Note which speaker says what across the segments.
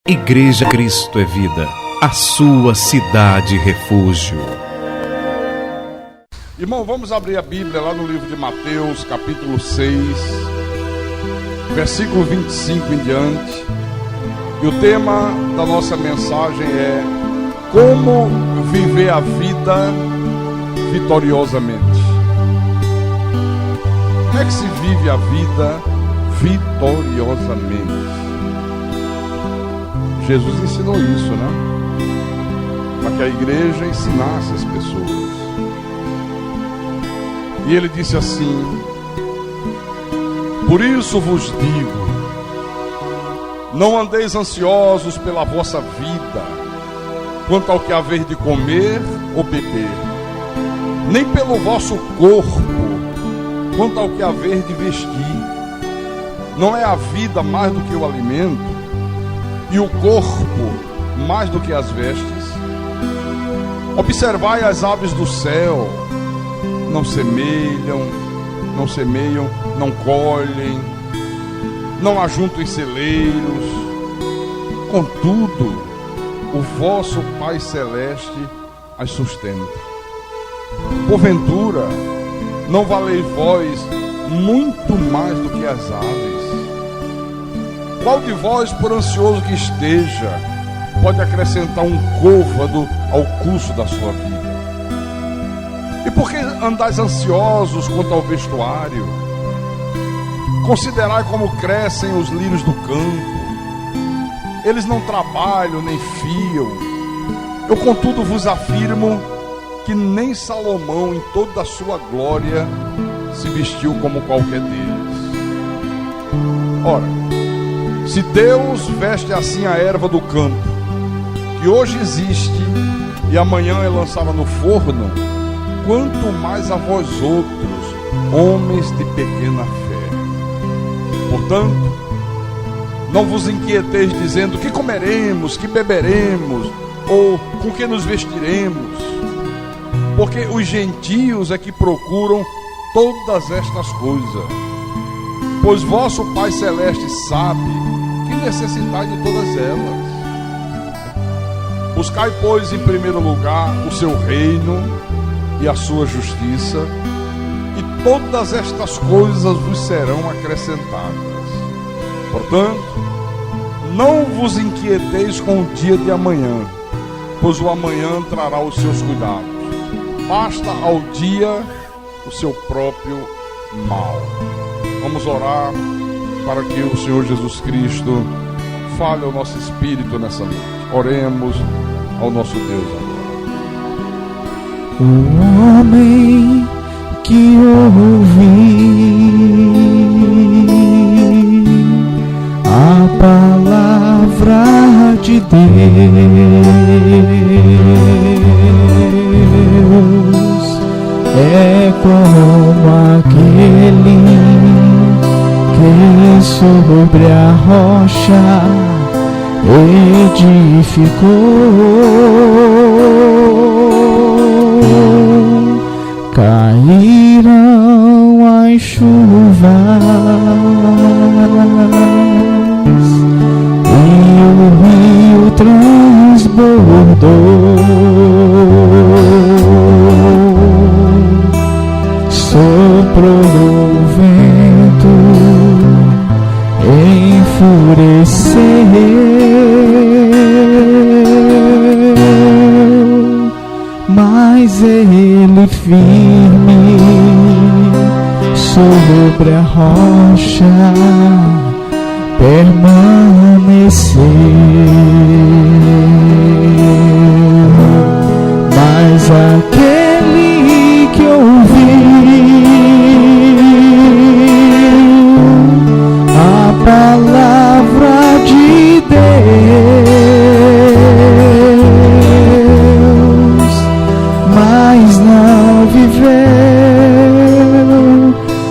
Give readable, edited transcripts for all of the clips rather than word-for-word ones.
Speaker 1: Igreja Cristo é Vida, a sua cidade refúgio.
Speaker 2: Irmão, vamos abrir a Bíblia lá no livro de Mateus, capítulo 6, versículo 25 em diante. E o tema da nossa mensagem é como viver a vida vitoriosamente. Como é que se vive a vida vitoriosamente? Jesus ensinou isso, né? Para que a igreja ensinasse as pessoas. E ele disse assim: por isso vos digo, não andeis ansiosos pela vossa vida, quanto ao que haver de comer ou beber, nem pelo vosso corpo, quanto ao que haver de vestir. Não é a vida mais do que o alimento, e o corpo mais do que as vestes? Observai as aves do céu, não semeiam, não colhem, não ajuntam em celeiros. Contudo, o vosso Pai Celeste as sustenta. Porventura, não valeis vós muito mais do que as aves? Qual de vós, por ansioso que esteja, pode acrescentar um côvado ao curso da sua vida? E por que andais ansiosos quanto ao vestuário? Considerai como crescem os lírios do campo. Eles não trabalham nem fiam. Eu, contudo, vos afirmo que nem Salomão, em toda a sua glória, se vestiu como qualquer deles. Ora, se Deus veste assim a erva do campo, que hoje existe e amanhã é lançada no forno, quanto mais a vós outros, homens de pequena fé. Portanto, não vos inquieteis dizendo: que comeremos, que beberemos, ou com que nos vestiremos? Porque os gentios é que procuram todas estas coisas. Pois vosso Pai Celeste sabe que necessitais de todas elas. Buscai, pois, em primeiro lugar o seu reino e a sua justiça, e todas estas coisas vos serão acrescentadas. Portanto, não vos inquieteis com o dia de amanhã, pois o amanhã trará os seus cuidados. Basta ao dia o seu próprio mal. Vamos orar para que o Senhor Jesus Cristo fale ao nosso espírito nessa noite. Oremos ao nosso Deus agora.
Speaker 3: O homem que ouve a palavra de Deus é como aquele que sobre a rocha edificou. Caíram as chuvas e o rio transbordou. Soprou o vento, enfureceu, mas ele firme sobre a rocha permaneceu. Mas aquele que ouviu a palavra de Deus, mas não viveu,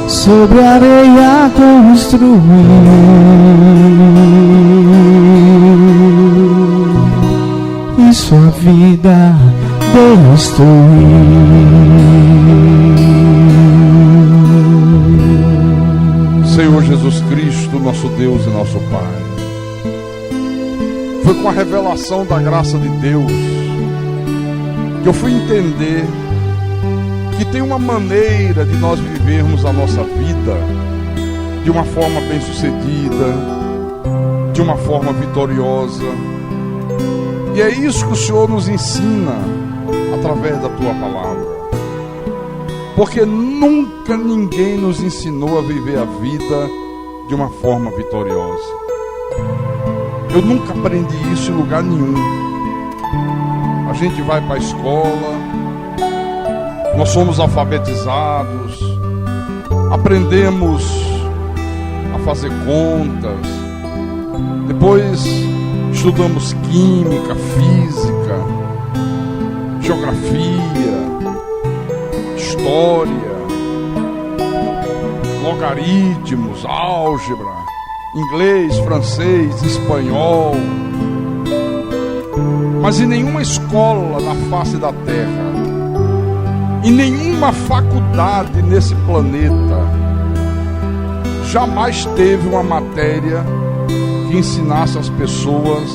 Speaker 3: sobre a areia construiu e sua vida destruiu.
Speaker 2: Senhor Jesus Cristo, nosso Deus e nosso Pai, Foi com a revelação da graça de Deus que eu fui entender que tem uma maneira de nós vivermos a nossa vida de uma forma bem-sucedida, de uma forma vitoriosa. E é isso que o Senhor nos ensina através da Tua palavra. Porque nunca ninguém nos ensinou a viver a vida de uma forma vitoriosa. Eu nunca aprendi isso em lugar nenhum. A gente vai para a escola, nós somos alfabetizados, aprendemos a fazer contas, depois estudamos química, física, geografia, história, logaritmos, álgebra, inglês, francês, espanhol. Mas em nenhuma escola na face da Terra, em nenhuma faculdade nesse planeta, jamais teve uma matéria que ensinasse as pessoas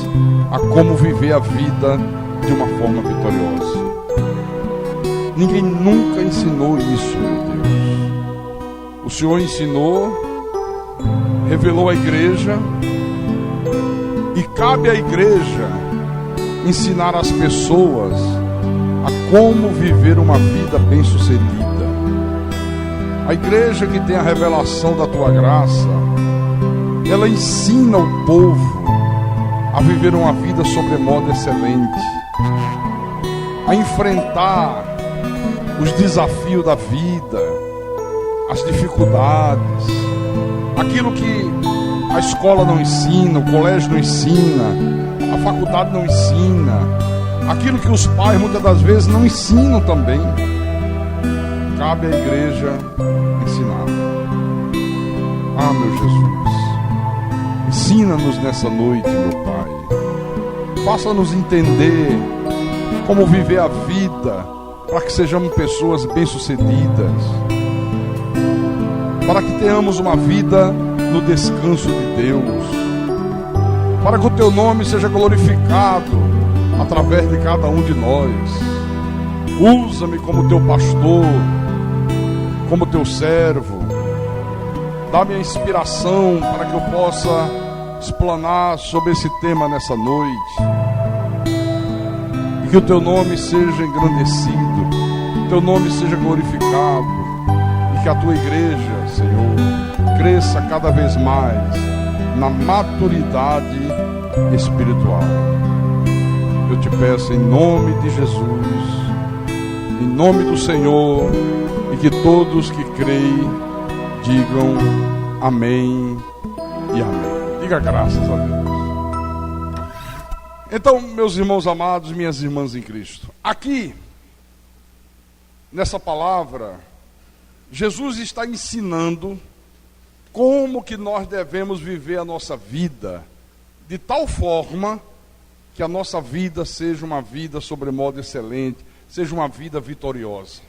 Speaker 2: a como viver a vida de uma forma vitoriosa. Ninguém nunca ensinou isso, meu Deus. O Senhor ensinou, revelou à igreja, e cabe à igreja ensinar as pessoas a como viver uma vida bem-sucedida. A igreja que tem a revelação da Tua graça, ela ensina o povo a viver uma vida sobremodo excelente, a enfrentar os desafios da vida, as dificuldades, aquilo que a escola não ensina, o colégio não ensina, a faculdade não ensina, aquilo que os pais muitas das vezes não ensinam também. Cabe à igreja ensinar. Ah, meu Jesus, ensina-nos nessa noite, meu Pai. Faça-nos entender como viver a vida, para que sejamos pessoas bem-sucedidas, para que tenhamos uma vida no descanso de Deus, para que o Teu nome seja glorificado através de cada um de nós. Usa-me como Teu pastor, como Teu servo. Dá-me a inspiração para que eu possa explanar sobre esse tema nessa noite, e que o Teu nome seja engrandecido, Teu nome seja glorificado, e que a Tua igreja, Senhor, cresça cada vez mais na maturidade espiritual. Eu te peço em nome de Jesus, em nome do Senhor, e que todos que creem digam amém e amém. Diga graças a Deus. Então, meus irmãos amados, minhas irmãs em Cristo, aqui, nessa palavra, Jesus está ensinando como que nós devemos viver a nossa vida, de tal forma que a nossa vida seja uma vida sobremodo excelente, seja uma vida vitoriosa.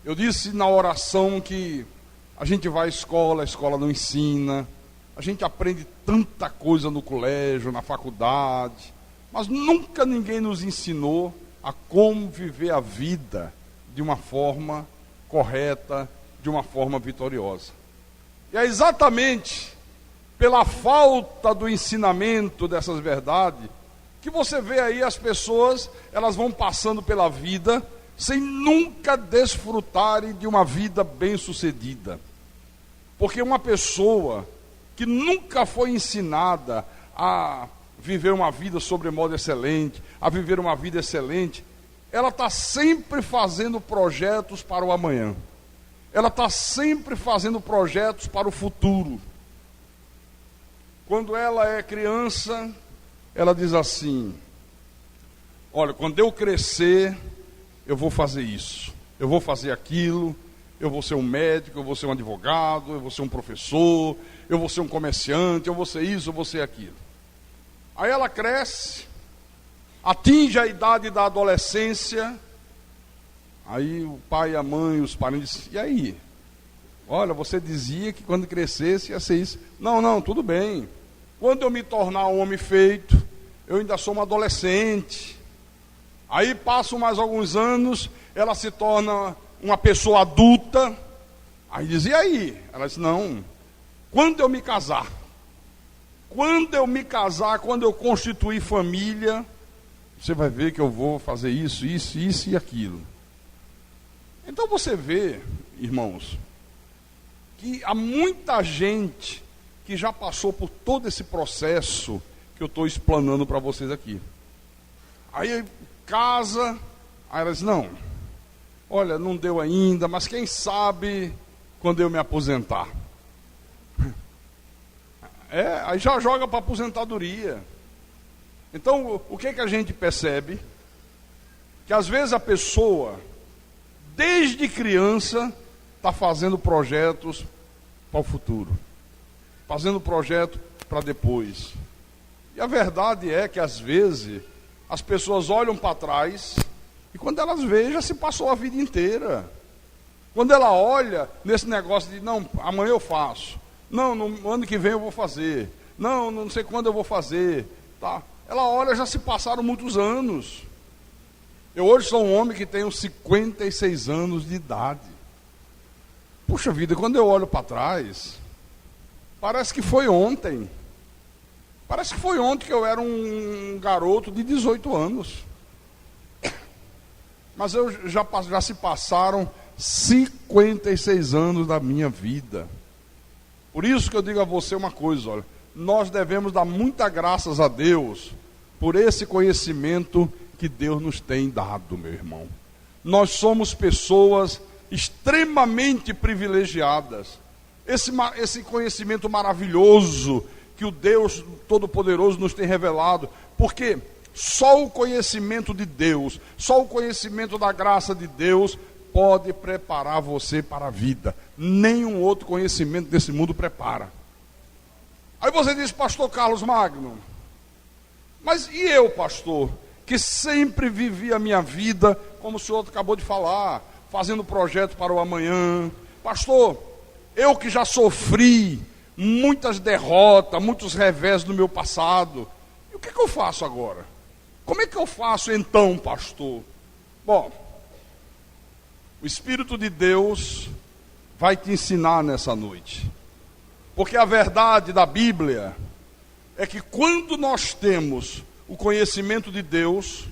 Speaker 2: Eu disse na oração que a gente vai à escola, a escola não ensina, a gente aprende tanta coisa no colégio, na faculdade, mas nunca ninguém nos ensinou a como viver a vida de uma forma correta, de uma forma vitoriosa. E é exatamente pela falta do ensinamento dessas verdades que você vê aí as pessoas, elas vão passando pela vida sem nunca desfrutarem de uma vida bem-sucedida. Porque uma pessoa que nunca foi ensinada a viver uma vida sobremodo excelente, a viver uma vida excelente, ela está sempre fazendo projetos para o amanhã. Ela está sempre fazendo projetos para o futuro. Quando ela é criança, ela diz assim: olha, quando eu crescer, eu vou fazer isso, eu vou fazer aquilo, eu vou ser um médico, eu vou ser um advogado, eu vou ser um professor, eu vou ser um comerciante, eu vou ser isso, eu vou ser aquilo. Aí ela cresce, atinge a idade da adolescência, aí o pai e a mãe, os parentes dizem: e aí? Olha, você dizia que quando crescesse ia ser isso. Não, tudo bem. Quando eu me tornar um homem feito, eu ainda sou uma adolescente. Aí passam mais alguns anos, ela se torna uma pessoa adulta. Aí diz, e aí? Ela diz, não, quando eu me casar, quando eu constituir família, você vai ver que eu vou fazer isso e aquilo. Então você vê, irmãos, que há muita gente que já passou por todo esse processo que eu estou explanando para vocês aqui. Aí casa, aí ela diz, não, olha, não deu ainda, mas quem sabe quando eu me aposentar. Aí já joga para aposentadoria. Então, o que a gente percebe? Que às vezes a pessoa, desde criança, está fazendo projetos para o futuro, fazendo projeto para depois. E a verdade é que às vezes as pessoas olham para trás e quando elas veem, já se passou a vida inteira. Quando ela olha nesse negócio de, não, amanhã eu faço, não, no ano que vem eu vou fazer, não sei quando eu vou fazer, tá? Ela olha, já se passaram muitos anos. Eu hoje sou um homem que tenho 56 anos de idade. Puxa vida, quando eu olho para trás, parece que foi ontem. Parece que foi ontem que eu era um garoto de 18 anos. Mas já se passaram 56 anos da minha vida. Por isso que eu digo a você uma coisa, olha, nós devemos dar muitas graças a Deus por esse conhecimento que Deus nos tem dado, meu irmão. Nós somos pessoas extremamente privilegiadas. Esse conhecimento maravilhoso que o Deus Todo-Poderoso nos tem revelado, porque só o conhecimento de Deus, só o conhecimento da graça de Deus pode preparar você para a vida. Nenhum outro conhecimento desse mundo prepara. Aí você diz, pastor Carlos Magno, mas e eu, pastor, que sempre vivi a minha vida, como o senhor acabou de falar, fazendo projeto para o amanhã. Pastor, eu que já sofri muitas derrotas, muitos revés do meu passado, e o que eu faço agora? Como é que eu faço então, pastor? Bom, o Espírito de Deus vai te ensinar nessa noite. Porque a verdade da Bíblia é que quando nós temos o conhecimento de Deus,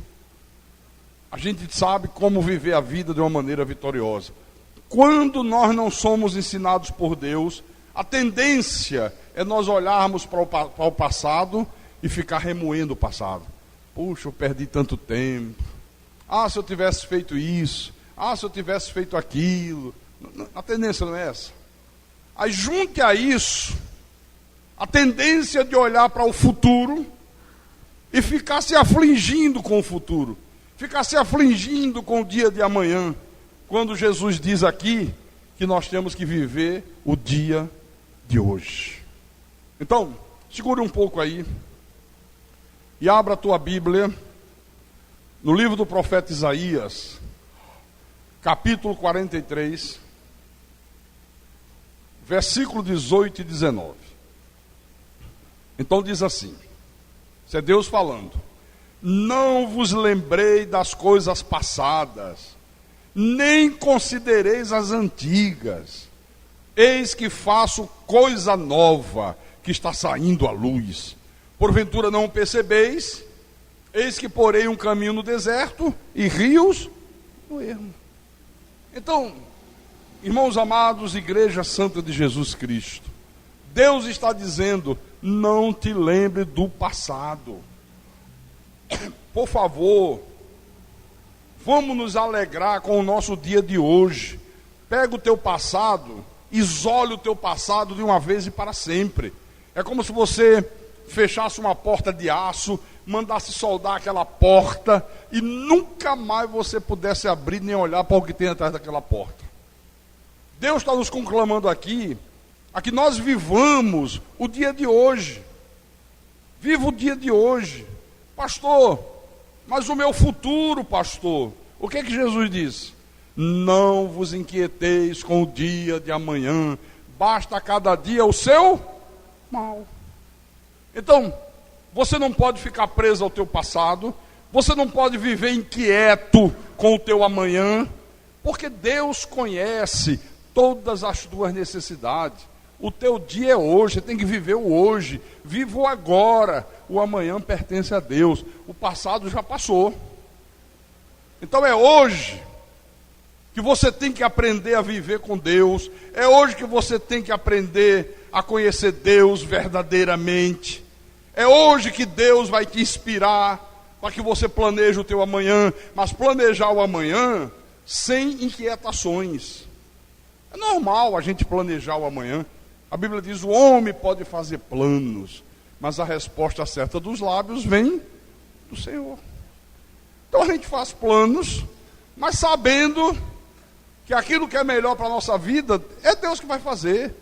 Speaker 2: a gente sabe como viver a vida de uma maneira vitoriosa. Quando nós não somos ensinados por Deus, a tendência é nós olharmos para o passado e ficar remoendo o passado. Puxa, eu perdi tanto tempo. Ah, se eu tivesse feito isso. Ah, se eu tivesse feito aquilo. A tendência não é essa. Aí junte a isso a tendência de olhar para o futuro e ficar se afligindo com o futuro. Ficar se afligindo com o dia de amanhã. Quando Jesus diz aqui que nós temos que viver o dia de hoje. Então, segure um pouco aí e abra a tua Bíblia no livro do profeta Isaías, capítulo 43, versículo 18 e 19. Então diz assim, isso é Deus falando: não vos lembrei das coisas passadas, nem considereis as antigas. Eis que faço coisa nova, que está saindo à luz. Porventura não percebeis? Eis que porei um caminho no deserto e rios no ermo. Então, irmãos amados, Igreja Santa de Jesus Cristo, Deus está dizendo: não te lembre do passado. Por favor, vamos nos alegrar com o nosso dia de hoje. Pega o teu passado, isole o teu passado de uma vez e para sempre. É como se você fechasse uma porta de aço, mandasse soldar aquela porta e nunca mais você pudesse abrir nem olhar para o que tem atrás daquela porta. Deus está nos conclamando aqui a que nós vivamos o dia de hoje. Viva o dia de hoje. Pastor, mas o meu futuro, pastor, o que é que Jesus diz? Não vos inquieteis com o dia de amanhã, basta cada dia o seu mal. Então, Você não pode ficar preso ao teu passado. Você não pode viver inquieto com o teu amanhã, porque Deus conhece todas as tuas necessidades. O teu dia é hoje, você tem que viver o hoje. Viva o agora. O amanhã pertence a Deus. O passado já passou. Então é hoje que você tem que aprender a viver com Deus. É hoje que você tem que aprender a conhecer Deus verdadeiramente. É hoje que Deus vai te inspirar para que você planeje o teu amanhã. Mas planejar o amanhã sem inquietações. É normal a gente planejar o amanhã. A Bíblia diz: o homem pode fazer planos, mas a resposta certa dos lábios vem do Senhor. Então a gente faz planos, mas sabendo que aquilo que é melhor para a nossa vida é Deus que vai fazer.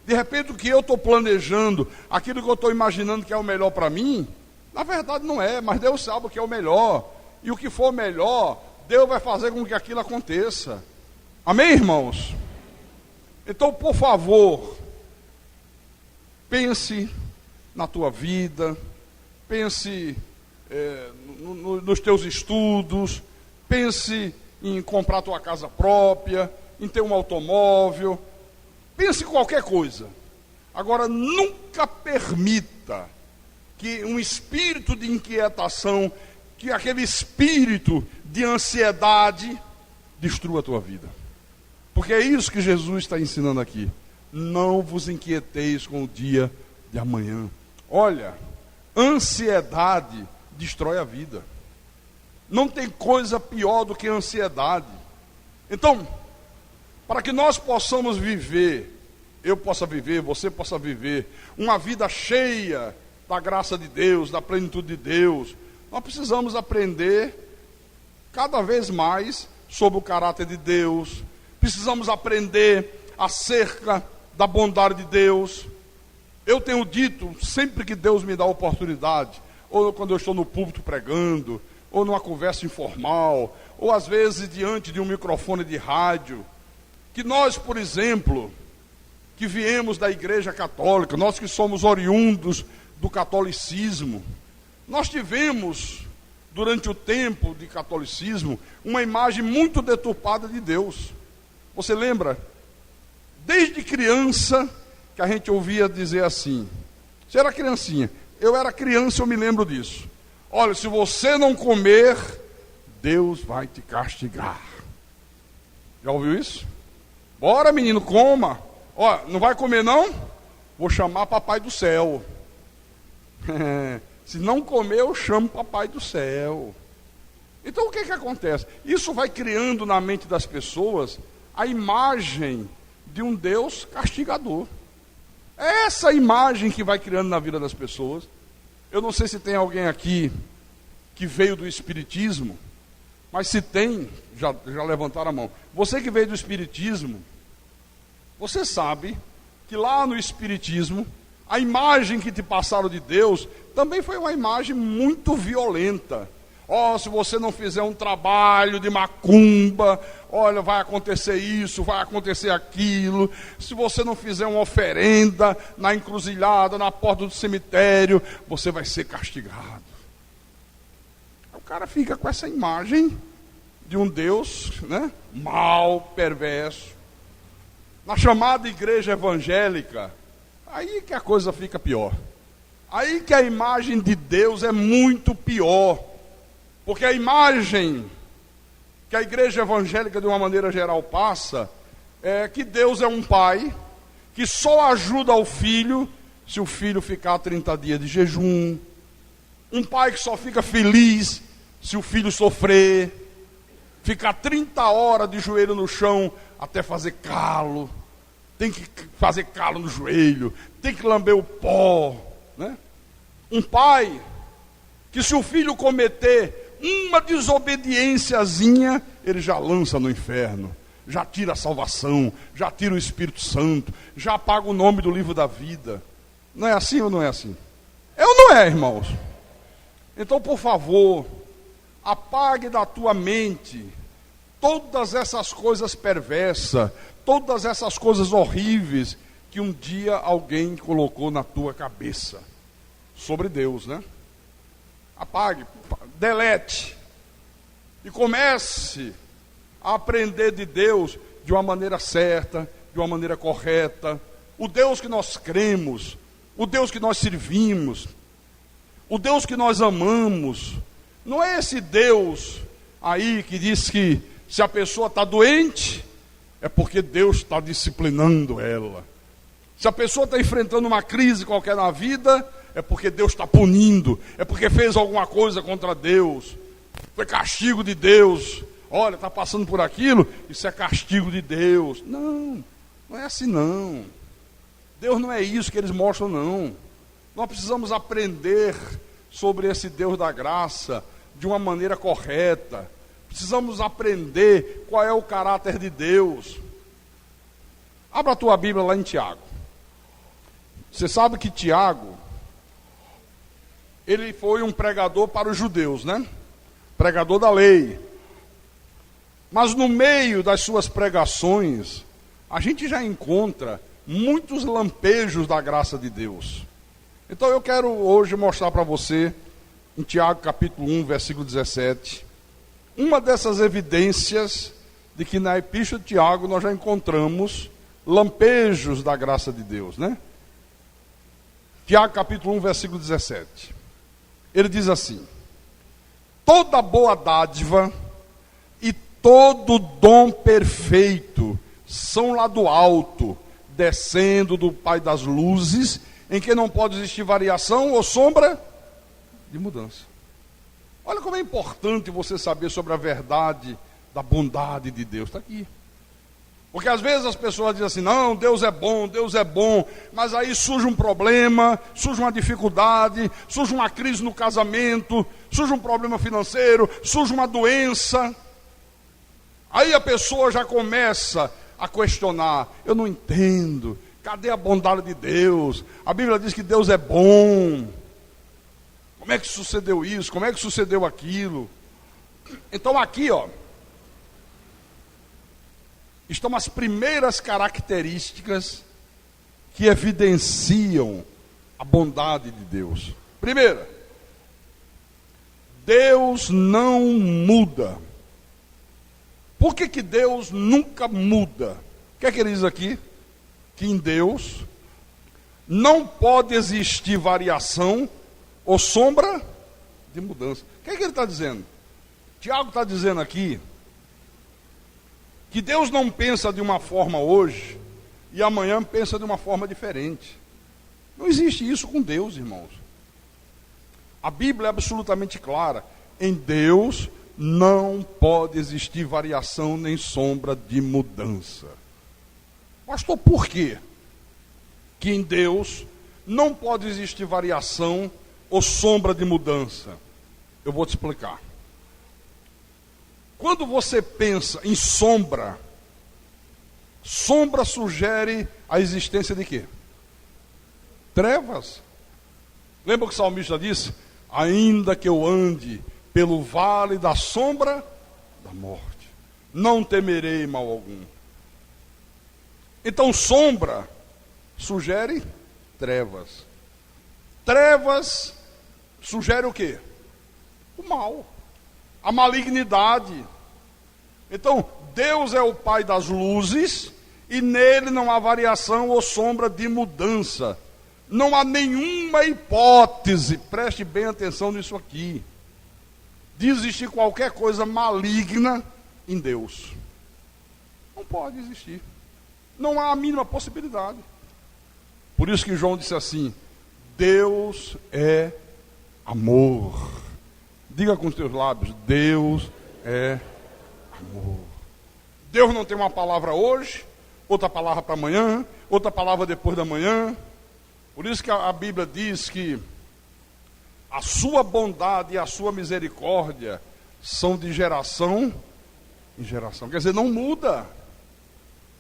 Speaker 2: De repente o que eu estou planejando, aquilo que eu estou imaginando que é o melhor para mim, na verdade não é, mas Deus sabe o que é o melhor. E o que for melhor, Deus vai fazer com que aquilo aconteça. Amém, irmãos? Então, por favor, pense na tua vida, pense nos teus estudos, pense em comprar tua casa própria, em ter um automóvel, pense em qualquer coisa. Agora, nunca permita que um espírito de inquietação, que aquele espírito de ansiedade destrua a tua vida. Porque é isso que Jesus está ensinando aqui. Não vos inquieteis com o dia de amanhã. Olha, ansiedade destrói a vida. Não tem coisa pior do que ansiedade. Então, para que nós possamos viver, eu possa viver, você possa viver, uma vida cheia da graça de Deus, da plenitude de Deus, nós precisamos aprender cada vez mais sobre o caráter de Deus. Precisamos aprender acerca da bondade de Deus. Eu tenho dito, sempre que Deus me dá a oportunidade, ou quando eu estou no púlpito pregando, ou numa conversa informal, ou às vezes diante de um microfone de rádio, que nós, por exemplo, que viemos da Igreja Católica, nós que somos oriundos do catolicismo, nós tivemos, durante o tempo de catolicismo, uma imagem muito deturpada de Deus. Você lembra? Desde criança que a gente ouvia dizer assim, você era criancinha, eu era criança, eu me lembro disso. Olha, se você não comer, Deus vai te castigar. Já ouviu isso? Bora, menino, coma. Ó, não vai comer não? Vou chamar papai do céu. Se não comer, eu chamo papai do céu. Então o que acontece? Isso vai criando na mente das pessoas a imagem de um Deus castigador. É essa imagem que vai criando na vida das pessoas. Eu não sei se tem alguém aqui que veio do Espiritismo, mas se tem, já levantaram a mão. Você que veio do Espiritismo, você sabe que lá no Espiritismo, a imagem que te passaram de Deus também foi uma imagem muito violenta. Ó, se você não fizer um trabalho de macumba, olha, vai acontecer isso, vai acontecer aquilo. Se você não fizer uma oferenda na encruzilhada, na porta do cemitério, você vai ser castigado. O cara fica com essa imagem de um Deus, né, mau, perverso. Na chamada igreja evangélica, aí que a coisa fica pior. Aí que a imagem de Deus é muito pior. Porque a imagem que a igreja evangélica, de uma maneira geral, passa, é que Deus é um pai que só ajuda o filho se o filho ficar 30 dias de jejum. Um pai que só fica feliz se o filho sofrer. Ficar 30 horas de joelho no chão até fazer calo. Tem que fazer calo no joelho. Tem que lamber o pó, né? Um pai que, se o filho cometer uma desobediênciazinha, ele já lança no inferno, já tira a salvação, já tira o Espírito Santo, já apaga o nome do livro da vida. Não é assim ou não é assim? É ou não é, irmãos? Então, por favor, apague da tua mente todas essas coisas perversas, todas essas coisas horríveis que um dia alguém colocou na tua cabeça sobre Deus, né? apague, delete. E comece a aprender de Deus de uma maneira certa, de uma maneira correta. O Deus que nós cremos, o Deus que nós servimos, o Deus que nós amamos, não é esse Deus aí que diz que se a pessoa está doente, é porque Deus está disciplinando ela. Se a pessoa está enfrentando uma crise qualquer na vida, é porque Deus está punindo, é porque fez alguma coisa contra Deus, foi castigo de Deus. Olha, está passando por aquilo, isso é castigo de Deus. Não, não é assim não. Deus não é isso que eles mostram não. Nós precisamos aprender sobre esse Deus da graça de uma maneira correta. Precisamos aprender qual é o caráter de Deus. Abra a tua Bíblia lá em Tiago. Você sabe que Tiago, ele foi um pregador para os judeus, né? Pregador da lei. Mas no meio das suas pregações, a gente já encontra muitos lampejos da graça de Deus. Então eu quero hoje mostrar para você, em Tiago capítulo 1, versículo 17, uma dessas evidências de que na Epístola de Tiago nós já encontramos lampejos da graça de Deus, né? Tiago capítulo 1, versículo 17. Ele diz assim: toda boa dádiva e todo dom perfeito são lá do alto, descendo do Pai das luzes, em que não pode existir variação ou sombra de mudança. Olha como é importante você saber sobre a verdade da bondade de Deus. Está aqui. Porque às vezes as pessoas dizem assim, não, Deus é bom, mas aí surge um problema, surge uma dificuldade, surge uma crise no casamento, surge um problema financeiro, surge uma doença. Aí a pessoa já começa a questionar, eu não entendo, cadê a bondade de Deus? A Bíblia diz que Deus é bom. Como é que sucedeu isso? Como é que sucedeu aquilo? Então aqui, estão as primeiras características que evidenciam a bondade de Deus. Primeira, Deus não muda. Por que Deus nunca muda? O que é que ele diz aqui? Que em Deus não pode existir variação ou sombra de mudança. O que é que ele está dizendo? Tiago está dizendo aqui que Deus não pensa de uma forma hoje e amanhã pensa de uma forma diferente. Não existe isso com Deus, irmãos. A Bíblia é absolutamente clara. Em Deus não pode existir variação nem sombra de mudança. Pastor, por quê? Que em Deus não pode existir variação ou sombra de mudança. Eu vou te explicar. Quando você pensa em sombra, sombra sugere a existência de quê? Trevas. Lembra o que o salmista disse? Ainda que eu ande pelo vale da sombra da morte, não temerei mal algum. Então sombra sugere trevas. Trevas sugere o quê? O mal, a malignidade. Então, Deus é o Pai das luzes e nele não há variação ou sombra de mudança. Não há nenhuma hipótese, preste bem atenção nisso aqui, de existir qualquer coisa maligna em Deus. Não pode existir. Não há a mínima possibilidade. Por isso que João disse assim, Deus é amor. Diga com os teus lábios, Deus é amor. Deus não tem uma palavra hoje, outra palavra para amanhã, outra palavra depois da manhã. Por isso que a Bíblia diz que a sua bondade e a sua misericórdia são de geração em geração. Quer dizer, não muda.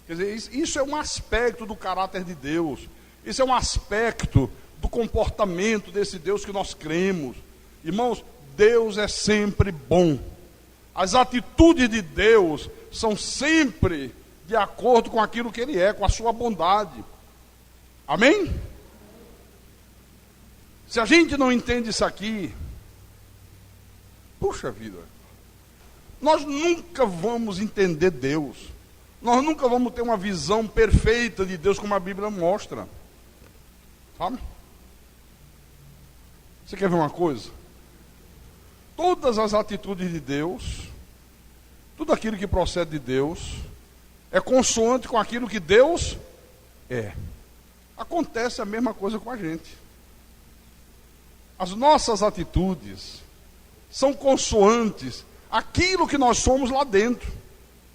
Speaker 2: Quer dizer, isso é um aspecto do caráter de Deus. Isso é um aspecto do comportamento desse Deus que nós cremos. Irmãos, Deus é sempre bom. As atitudes de Deus são sempre de acordo com aquilo que Ele é, com a sua bondade. Amém? Se a gente não entende isso aqui, Puxa vida, nós nunca vamos entender Deus. Nós nunca vamos ter uma visão perfeita de Deus como a Bíblia mostra. Sabe? Você quer ver uma coisa? Todas as atitudes de Deus, tudo aquilo que procede de Deus, é consoante com aquilo que Deus é. Acontece a mesma coisa com a gente. As nossas atitudes são consoantes àquilo que nós somos lá dentro.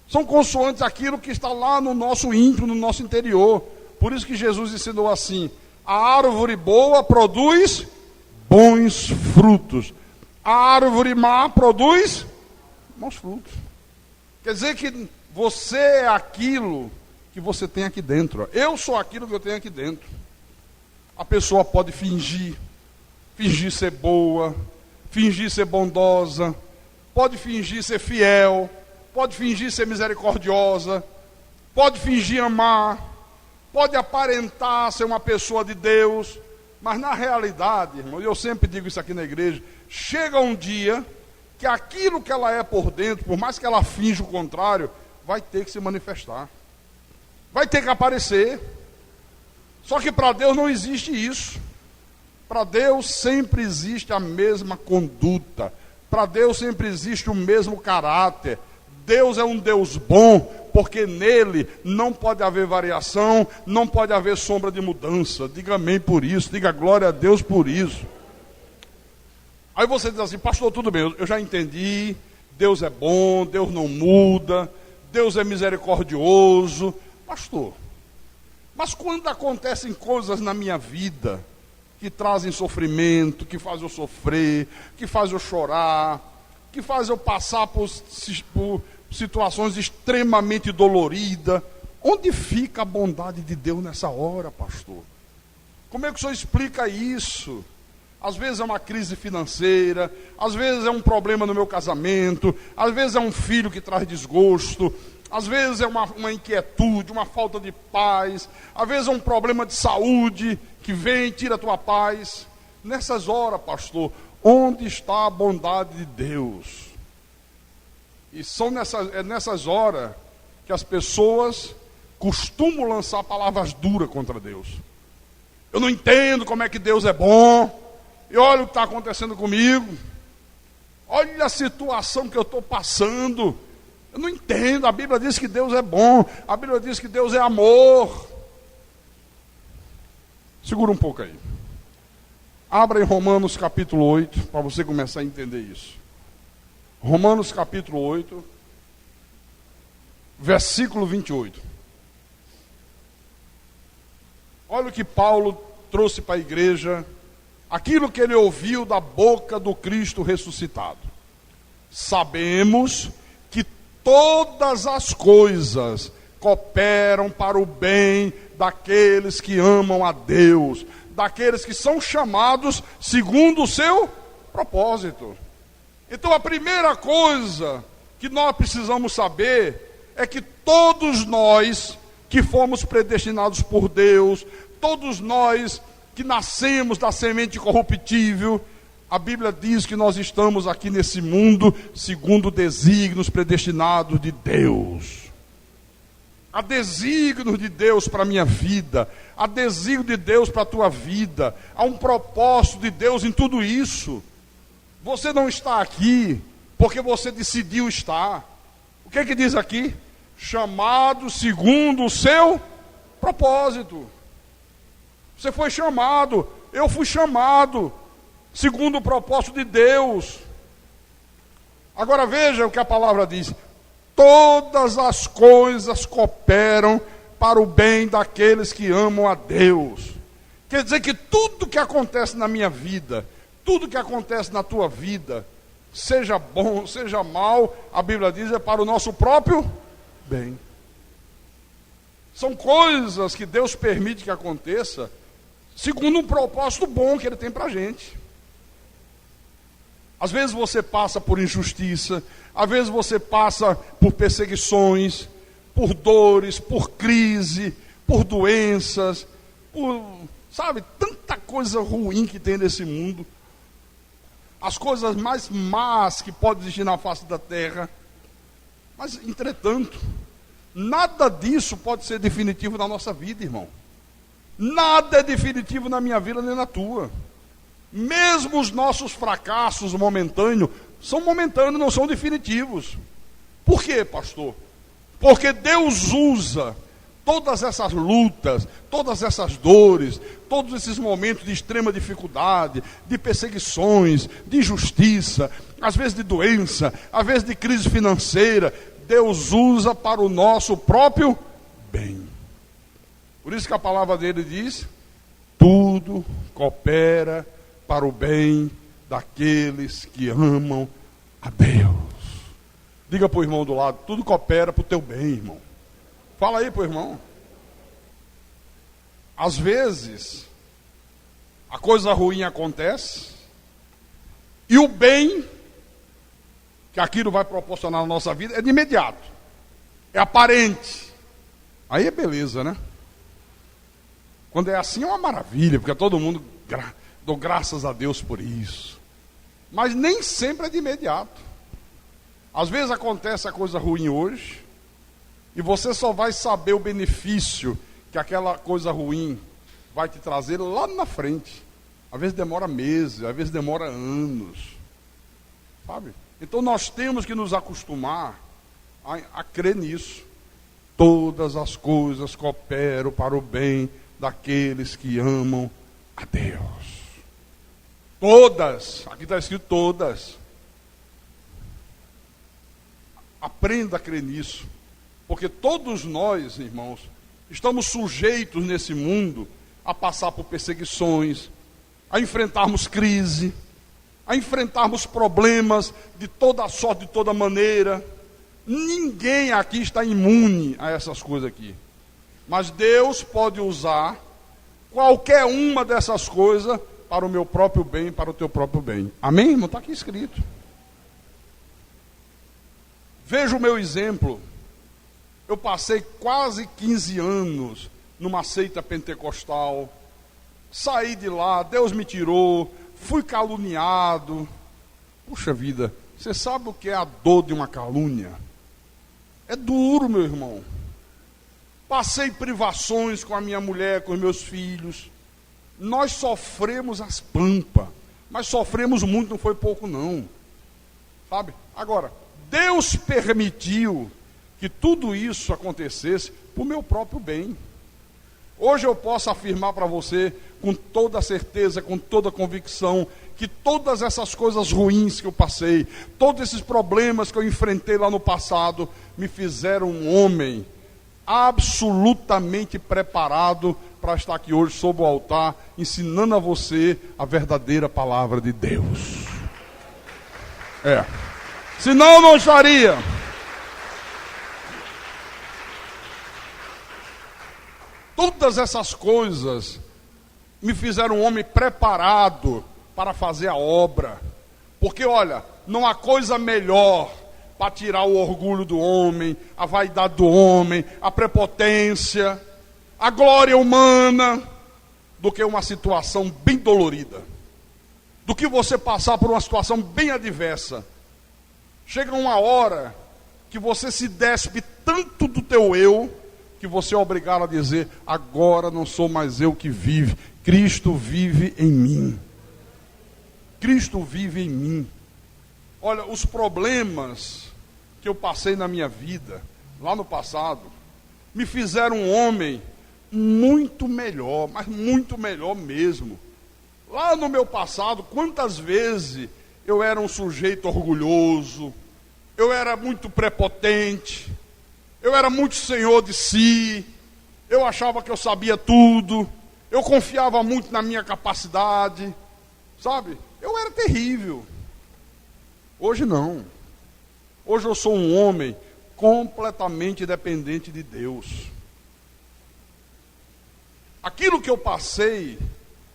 Speaker 2: São consoantes àquilo que está lá no nosso íntimo, no nosso interior. Por isso que Jesus ensinou assim: a árvore boa produz bons frutos. A árvore má produz maus frutos. Quer dizer que você é aquilo que você tem aqui dentro. Eu sou aquilo que eu tenho aqui dentro. A pessoa pode fingir ser boa, fingir ser bondosa, pode fingir ser fiel, pode fingir ser misericordiosa, pode fingir amar, pode aparentar ser uma pessoa de Deus, mas na realidade, irmão, eu sempre digo isso aqui na igreja, chega um dia que aquilo que ela é por dentro, por mais que ela finja o contrário, vai ter que se manifestar, vai ter que aparecer. Só que para Deus não existe isso. Para Deus sempre existe a mesma conduta, para Deus sempre existe o mesmo caráter. Deus é um Deus bom, porque nele não pode haver variação, não pode haver sombra de mudança. Diga amém por isso, diga glória a Deus por isso. Aí você diz assim: pastor, tudo bem, eu já entendi, Deus é bom, Deus não muda, Deus é misericordioso. Pastor, mas quando acontecem coisas na minha vida que trazem sofrimento, que faz eu sofrer, que faz eu chorar, que faz eu passar por situações extremamente doloridas, onde fica a bondade de Deus nessa hora, pastor? Como é que o senhor explica isso? Às vezes é uma crise financeira, às vezes é um problema no meu casamento, às vezes é um filho que traz desgosto, às vezes é uma inquietude, uma falta de paz, às vezes é um problema de saúde que vem e tira a tua paz. Nessas horas, pastor, onde está a bondade de Deus? E são nessas horas que as pessoas costumam lançar palavras duras contra Deus. Eu não entendo como é que Deus é bom, e olha o que está acontecendo comigo, olha a situação que eu estou passando. Eu não entendo, a Bíblia diz que Deus é bom, a Bíblia diz que Deus é amor. Segura um pouco aí. Abra em Romanos capítulo 8, para você começar a entender isso. Romanos capítulo 8, versículo 28. Olha o que Paulo trouxe para a igreja, aquilo que ele ouviu da boca do Cristo ressuscitado. Sabemos que todas as coisas cooperam para o bem daqueles que amam a Deus, daqueles que são chamados segundo o seu propósito. Então a primeira coisa que nós precisamos saber é que todos nós que fomos predestinados por Deus, todos nós que nascemos da semente corruptível, a Bíblia diz que nós estamos aqui nesse mundo segundo desígnios predestinados de Deus. Há desígnios de Deus para a minha vida, há desígnio de Deus para a tua vida, há um propósito de Deus em tudo isso. Você não está aqui porque você decidiu estar. O que é que diz aqui? Chamado segundo o seu propósito. Você foi chamado, eu fui chamado segundo o propósito de Deus. Agora veja o que a palavra diz: todas as coisas cooperam para o bem daqueles que amam a Deus. Quer dizer que tudo que acontece na minha vida, tudo que acontece na tua vida, seja bom, seja mal, a Bíblia diz, é para o nosso próprio bem. São coisas que Deus permite que aconteça segundo um propósito bom que Ele tem para a gente. Às vezes você passa por injustiça, às vezes você passa por perseguições, por dores, por crise, por doenças, por, sabe, tanta coisa ruim que tem nesse mundo. as coisas mais más que podem existir na face da terra. Mas, entretanto, nada disso pode ser definitivo na nossa vida, irmão. Nada é definitivo na minha vida nem na tua. Mesmo os nossos fracassos momentâneos, são momentâneos, não são definitivos. Por quê, pastor? Porque Deus usa todas essas lutas, todas essas dores, todos esses momentos de extrema dificuldade, de perseguições, de injustiça, às vezes de doença, às vezes de crise financeira, Deus usa para o nosso próprio bem. Por isso que a palavra dele diz: tudo coopera para o bem daqueles que amam a Deus. Diga para o irmão do lado: tudo coopera para o teu bem, irmão. Fala aí para o irmão. Às vezes, a coisa ruim acontece, e o bem que aquilo vai proporcionar na nossa vida é de imediato, é aparente. Aí é beleza, né? Quando é assim é uma maravilha, porque todo mundo dou graças a Deus por isso. Mas nem sempre é de imediato. Às vezes acontece a coisa ruim hoje, e você só vai saber o benefício que aquela coisa ruim vai te trazer lá na frente. Às vezes demora meses, às vezes demora anos. Sabe? Então nós temos que nos acostumar a crer nisso. Todas as coisas cooperam para o bem daqueles que amam a Deus. Todas, aqui está escrito todas. Aprenda a crer nisso. Porque todos nós, irmãos, estamos sujeitos nesse mundo a passar por perseguições, a enfrentarmos crise, a enfrentarmos problemas de toda sorte, de toda maneira. Ninguém aqui está imune a essas coisas aqui. Mas Deus pode usar qualquer uma dessas coisas para o meu próprio bem, para o teu próprio bem. Amém, irmão? Está aqui escrito. Veja o meu exemplo. Eu passei quase 15 anos numa seita pentecostal. Saí de lá, Deus me tirou, fui caluniado. Puxa vida, você sabe o que é a dor de uma calúnia? É duro, meu irmão. Passei privações com a minha mulher, com os meus filhos. Nós sofremos as pampas, mas sofremos muito, não foi pouco não. Sabe? Agora, Deus permitiu que tudo isso acontecesse para o meu próprio bem. Hoje eu posso afirmar para você, com toda certeza, com toda convicção, que todas essas coisas ruins que eu passei, todos esses problemas que eu enfrentei lá no passado, me fizeram um homem absolutamente preparado para estar aqui hoje sob o altar, ensinando a você a verdadeira palavra de Deus. Senão eu não estaria. Todas essas coisas me fizeram um homem preparado para fazer a obra. Porque, olha, não há coisa melhor para tirar o orgulho do homem, a vaidade do homem, a prepotência, a glória humana, do que uma situação bem dolorida. Do que você passar por uma situação bem adversa. Chega uma hora que você se despe tanto do teu eu, que você é obrigado a dizer: agora não sou mais eu que vive, Cristo vive em mim. Cristo vive em mim. Olha, os problemas que eu passei na minha vida, lá no passado, me fizeram um homem muito melhor, mas muito melhor mesmo. Lá no meu passado, quantas vezes eu era um sujeito orgulhoso, eu era muito prepotente, eu era muito senhor de si, eu achava que eu sabia tudo, eu confiava muito na minha capacidade, sabe? Eu era terrível. Hoje não. Hoje eu sou um homem completamente dependente de Deus. Aquilo que eu passei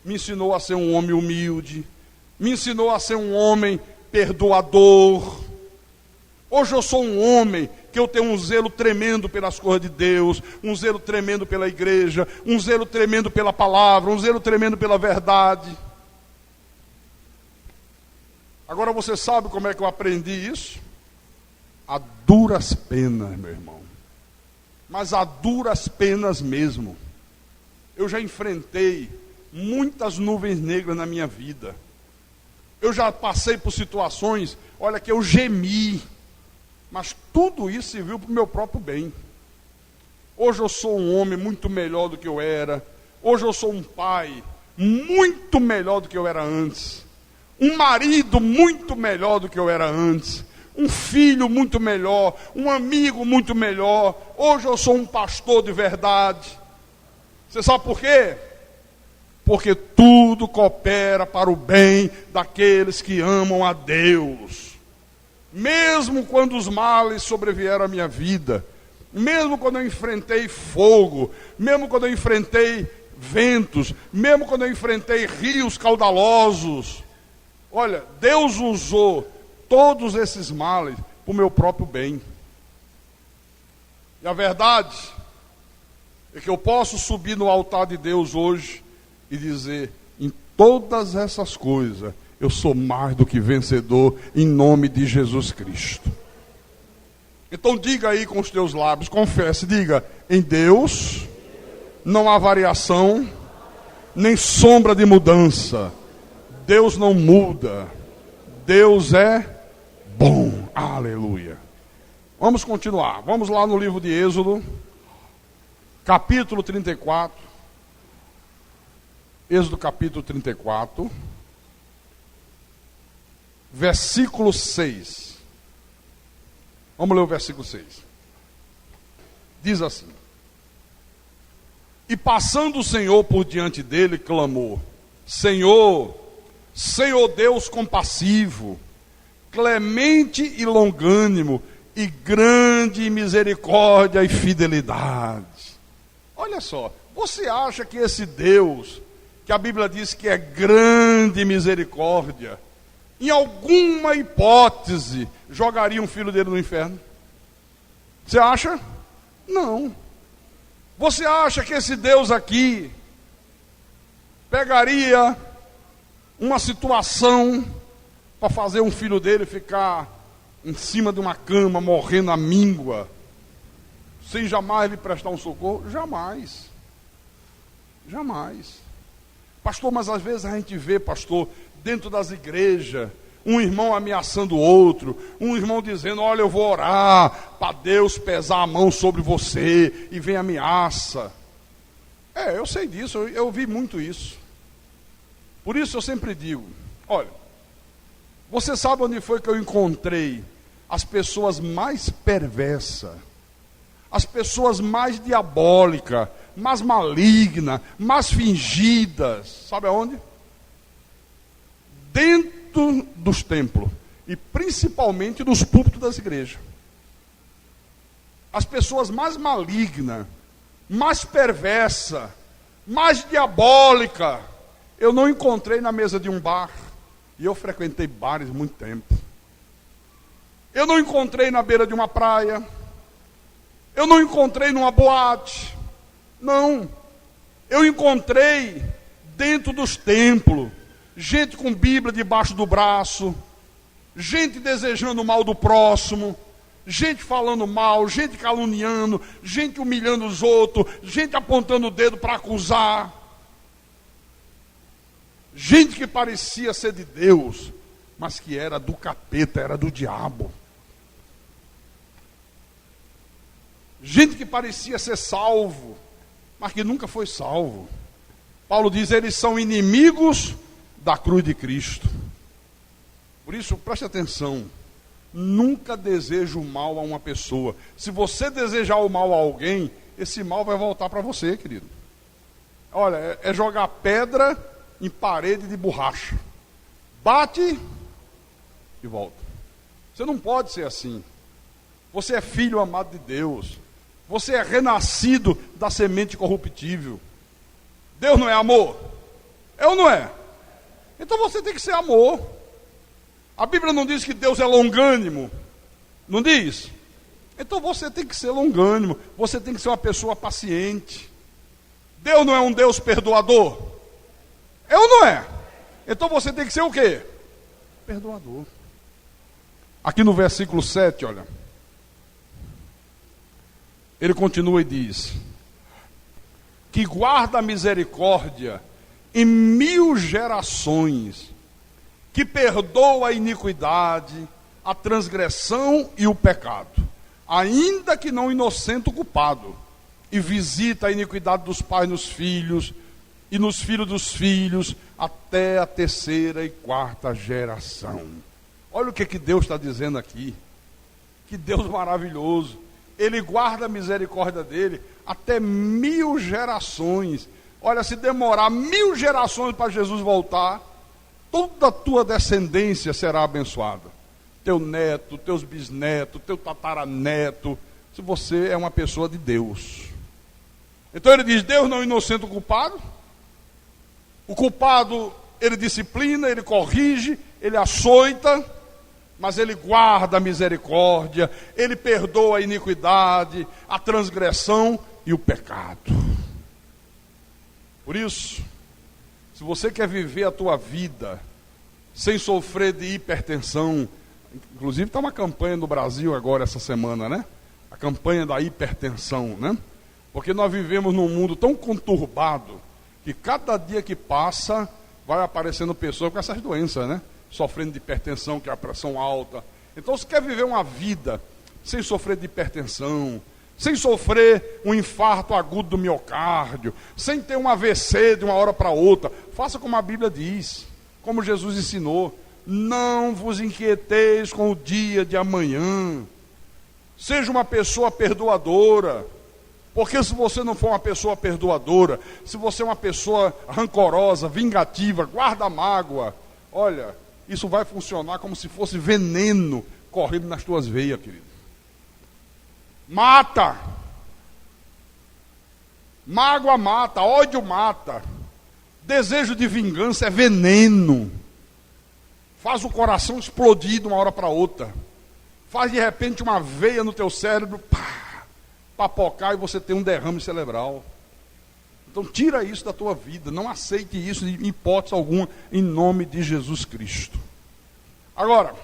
Speaker 2: me ensinou a ser um homem humilde, me ensinou a ser um homem perdoador. Hoje eu sou um homem que eu tenho um zelo tremendo pelas coisas de Deus, um zelo tremendo pela igreja, um zelo tremendo pela palavra, um zelo tremendo pela verdade. Agora você sabe como é que eu aprendi isso? A duras penas, meu irmão. Mas a duras penas mesmo. Eu já enfrentei muitas nuvens negras na minha vida. Eu já passei por situações, olha, que eu gemi. Mas tudo isso serviu para o meu próprio bem. Hoje eu sou um homem muito melhor do que eu era. Hoje eu sou um pai muito melhor do que eu era antes. Um marido muito melhor do que eu era antes. Um filho muito melhor. Um amigo muito melhor. Hoje eu sou um pastor de verdade. Você sabe por quê? Porque tudo coopera para o bem daqueles que amam a Deus. Mesmo quando os males sobrevieram à minha vida, mesmo quando eu enfrentei fogo, mesmo quando eu enfrentei ventos, mesmo quando eu enfrentei rios caudalosos, olha, Deus usou todos esses males para o meu próprio bem. E a verdade é que eu posso subir no altar de Deus hoje e dizer, em todas essas coisas, eu sou mais do que vencedor em nome de Jesus Cristo. Então diga aí com os teus lábios, confesse, diga, em Deus não há variação, nem sombra de mudança. Deus não muda. Deus é bom. Aleluia. Vamos continuar. Vamos lá no livro de Êxodo, capítulo 34. Êxodo capítulo 34, versículo 6. Vamos ler o versículo 6. Diz assim: E passando o Senhor por diante dele, clamou: Senhor, Senhor Deus compassivo, clemente e longânimo, e grande em misericórdia e fidelidade. Olha só, você acha que esse Deus, que a Bíblia diz que é grande em misericórdia, em alguma hipótese, jogaria um filho dele no inferno? Você acha? Não. Você acha que esse Deus aqui pegaria uma situação para fazer um filho dele ficar em cima de uma cama, morrendo à míngua, sem jamais lhe prestar um socorro? Jamais. Jamais. Pastor, mas às vezes a gente vê, pastor, dentro das igrejas, um irmão ameaçando o outro, um irmão dizendo, olha, eu vou orar para Deus pesar a mão sobre você, e vem ameaça. Eu sei disso, eu ouvi muito isso. Por isso eu sempre digo, olha, você sabe onde foi que eu encontrei as pessoas mais perversas, as pessoas mais diabólicas, mais malignas, mais fingidas? Sabe aonde? Dentro dos templos, e principalmente nos púlpitos das igrejas. As pessoas mais malignas, mais perversas, mais diabólicas, eu não encontrei na mesa de um bar. E eu frequentei bares há muito tempo. Eu não encontrei na beira de uma praia. Eu não encontrei numa boate. Não. Eu encontrei dentro dos templos. Gente com Bíblia debaixo do braço. Gente desejando o mal do próximo. Gente falando mal. Gente caluniando. Gente humilhando os outros. Gente apontando o dedo para acusar. Gente que parecia ser de Deus, mas que era do capeta, era do diabo. Gente que parecia ser salvo, mas que nunca foi salvo. Paulo diz, eles são inimigos da cruz de Cristo. Por isso, preste atenção, nunca deseje o mal a uma pessoa. Se você desejar o mal a alguém, esse mal vai voltar para você, querido. Olha, é jogar pedra em parede de borracha. Bate e volta. Você não pode ser assim. Você é filho amado de Deus. Você é renascido da semente corruptível. Deus não é amor? É ou não é? Então você tem que ser amor. A Bíblia não diz que Deus é longânimo? Não diz? Então você tem que ser longânimo. Você tem que ser uma pessoa paciente. Deus não é um Deus perdoador? É ou não é? Então você tem que ser o quê? perdoador. Aqui no versículo 7, olha, ele continua e diz: que guarda a misericórdia em 1000 gerações, que perdoa a iniquidade, a transgressão e o pecado, ainda que não inocente o culpado, e visita a iniquidade dos pais nos filhos, e nos filhos dos filhos, até a 3ª e 4ª geração. Olha o que Deus está dizendo aqui. Que Deus maravilhoso. Ele guarda a misericórdia dele até 1000 gerações. Olha, se demorar 1000 gerações para Jesus voltar, toda a tua descendência será abençoada. Teu neto, teus bisnetos, teu tataraneto, se você é uma pessoa de Deus. Então ele diz: Deus não inocenta o culpado. O culpado ele disciplina, ele corrige, ele açoita, mas ele guarda a misericórdia, ele perdoa a iniquidade, a transgressão e o pecado. Por isso, se você quer viver a tua vida sem sofrer de hipertensão, inclusive está uma campanha no Brasil agora essa semana, né? A campanha da hipertensão, né? Porque nós vivemos num mundo tão conturbado que cada dia que passa vai aparecendo pessoas com essas doenças, né? Sofrendo de hipertensão, que é a pressão alta. Então, se quer viver uma vida sem sofrer de hipertensão, sem sofrer um infarto agudo do miocárdio, sem ter um AVC de uma hora para outra, faça como a Bíblia diz, como Jesus ensinou: não vos inquieteis com o dia de amanhã. Seja uma pessoa perdoadora, porque se você não for uma pessoa perdoadora, se você é uma pessoa rancorosa, vingativa, guarda mágoa, olha, isso vai funcionar como se fosse veneno correndo nas tuas veias, querido. Mata. Mágoa mata, ódio mata. Desejo de vingança é veneno. Faz o coração explodir de uma hora para outra. Faz de repente uma veia no teu cérebro, papocar, e você tem um derrame cerebral. Então tira isso da tua vida, não aceite isso em hipótese alguma, em nome de Jesus Cristo. Agora,